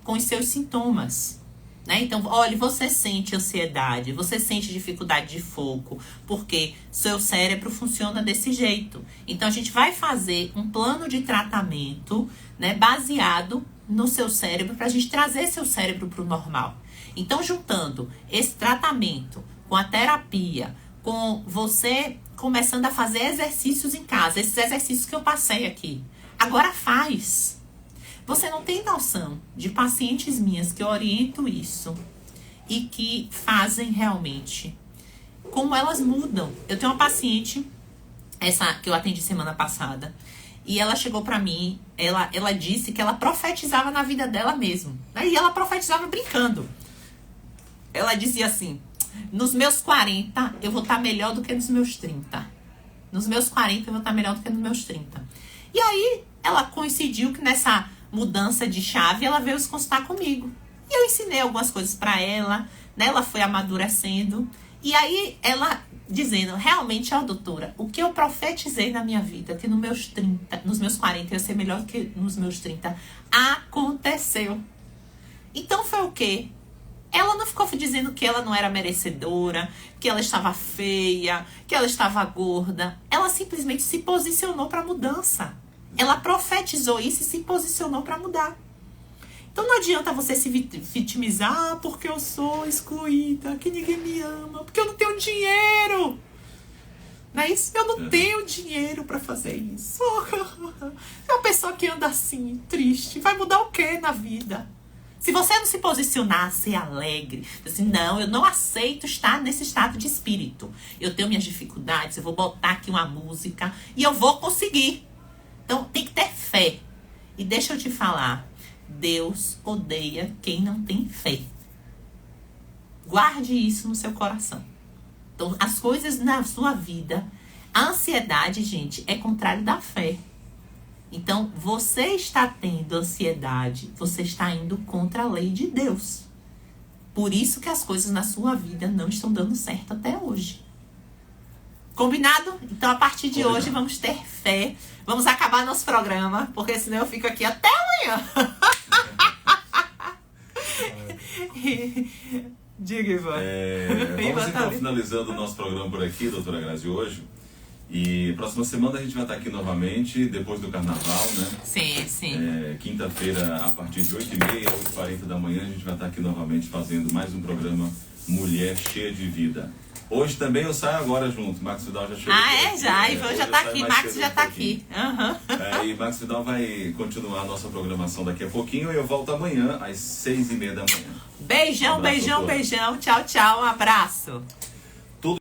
com os seus sintomas, né? Então, olha, você sente ansiedade, você sente dificuldade de foco, porque seu cérebro funciona desse jeito. Então, a gente vai fazer um plano de tratamento, né, baseado no seu cérebro, para a gente trazer seu cérebro para o normal. Então, juntando esse tratamento com a terapia, com você começando a fazer exercícios em casa, esses exercícios que eu passei aqui, agora faz. Você não tem noção de pacientes minhas que eu oriento isso e que fazem realmente, como elas mudam. Eu tenho uma paciente, essa que eu atendi semana passada, e ela chegou pra mim, ela disse que ela profetizava na vida dela mesmo. Né? E ela profetizava brincando. Ela dizia assim, nos meus 40 eu vou estar melhor do que nos meus 30. Nos meus 40 eu vou estar melhor do que nos meus 30. E aí, ela coincidiu que nessa mudança de chave, ela veio se consultar comigo. E eu ensinei algumas coisas pra ela, né? Ela foi amadurecendo. E aí, ela dizendo, realmente, ó, doutora, o que eu profetizei na minha vida, que nos meus 40 eu ia ser melhor do que nos meus 30, aconteceu. Então, foi o quê? Ela não ficou dizendo que ela não era merecedora, que ela estava feia, que ela estava gorda. Ela simplesmente se posicionou para mudança. Ela profetizou isso e se posicionou para mudar. Então não adianta você se vitimizar, porque eu sou excluída, que ninguém me ama, porque eu não tenho dinheiro. Não é isso? Eu não tenho dinheiro para fazer isso. É uma pessoa que anda assim, triste, vai mudar o quê na vida? Se você não se posicionar, ser alegre, assim, não, eu não aceito estar nesse estado de espírito. Eu tenho minhas dificuldades, eu vou botar aqui uma música e eu vou conseguir. Então, tem que ter fé. E deixa eu te falar, Deus odeia quem não tem fé. Guarde isso no seu coração. Então, as coisas na sua vida, a ansiedade, gente, é contrário da fé. Então, você está tendo ansiedade, você está indo contra a lei de Deus. Por isso que as coisas na sua vida não estão dando certo até hoje. Combinado? Então, a partir de hoje, vamos ter fé. Vamos acabar nosso programa, porque senão eu fico aqui até amanhã. Diga, Ivan. Vamos então finalizando o nosso programa por aqui, doutora Grazi, hoje. E próxima semana a gente vai estar aqui novamente, depois do carnaval, né? Sim, sim. Quinta-feira, a partir de 8h30, 8h40 da manhã, a gente vai estar aqui novamente fazendo mais um programa Mulher Cheia de Vida. Hoje também eu saio agora junto. Max Vidal já chegou. Já. Ivan já tá aqui. Max já tá aqui. E Max Vidal vai continuar a nossa programação daqui a pouquinho. E eu volto amanhã, às 6h30 da manhã. Beijão, beijão, beijão. Tchau, tchau. Um abraço.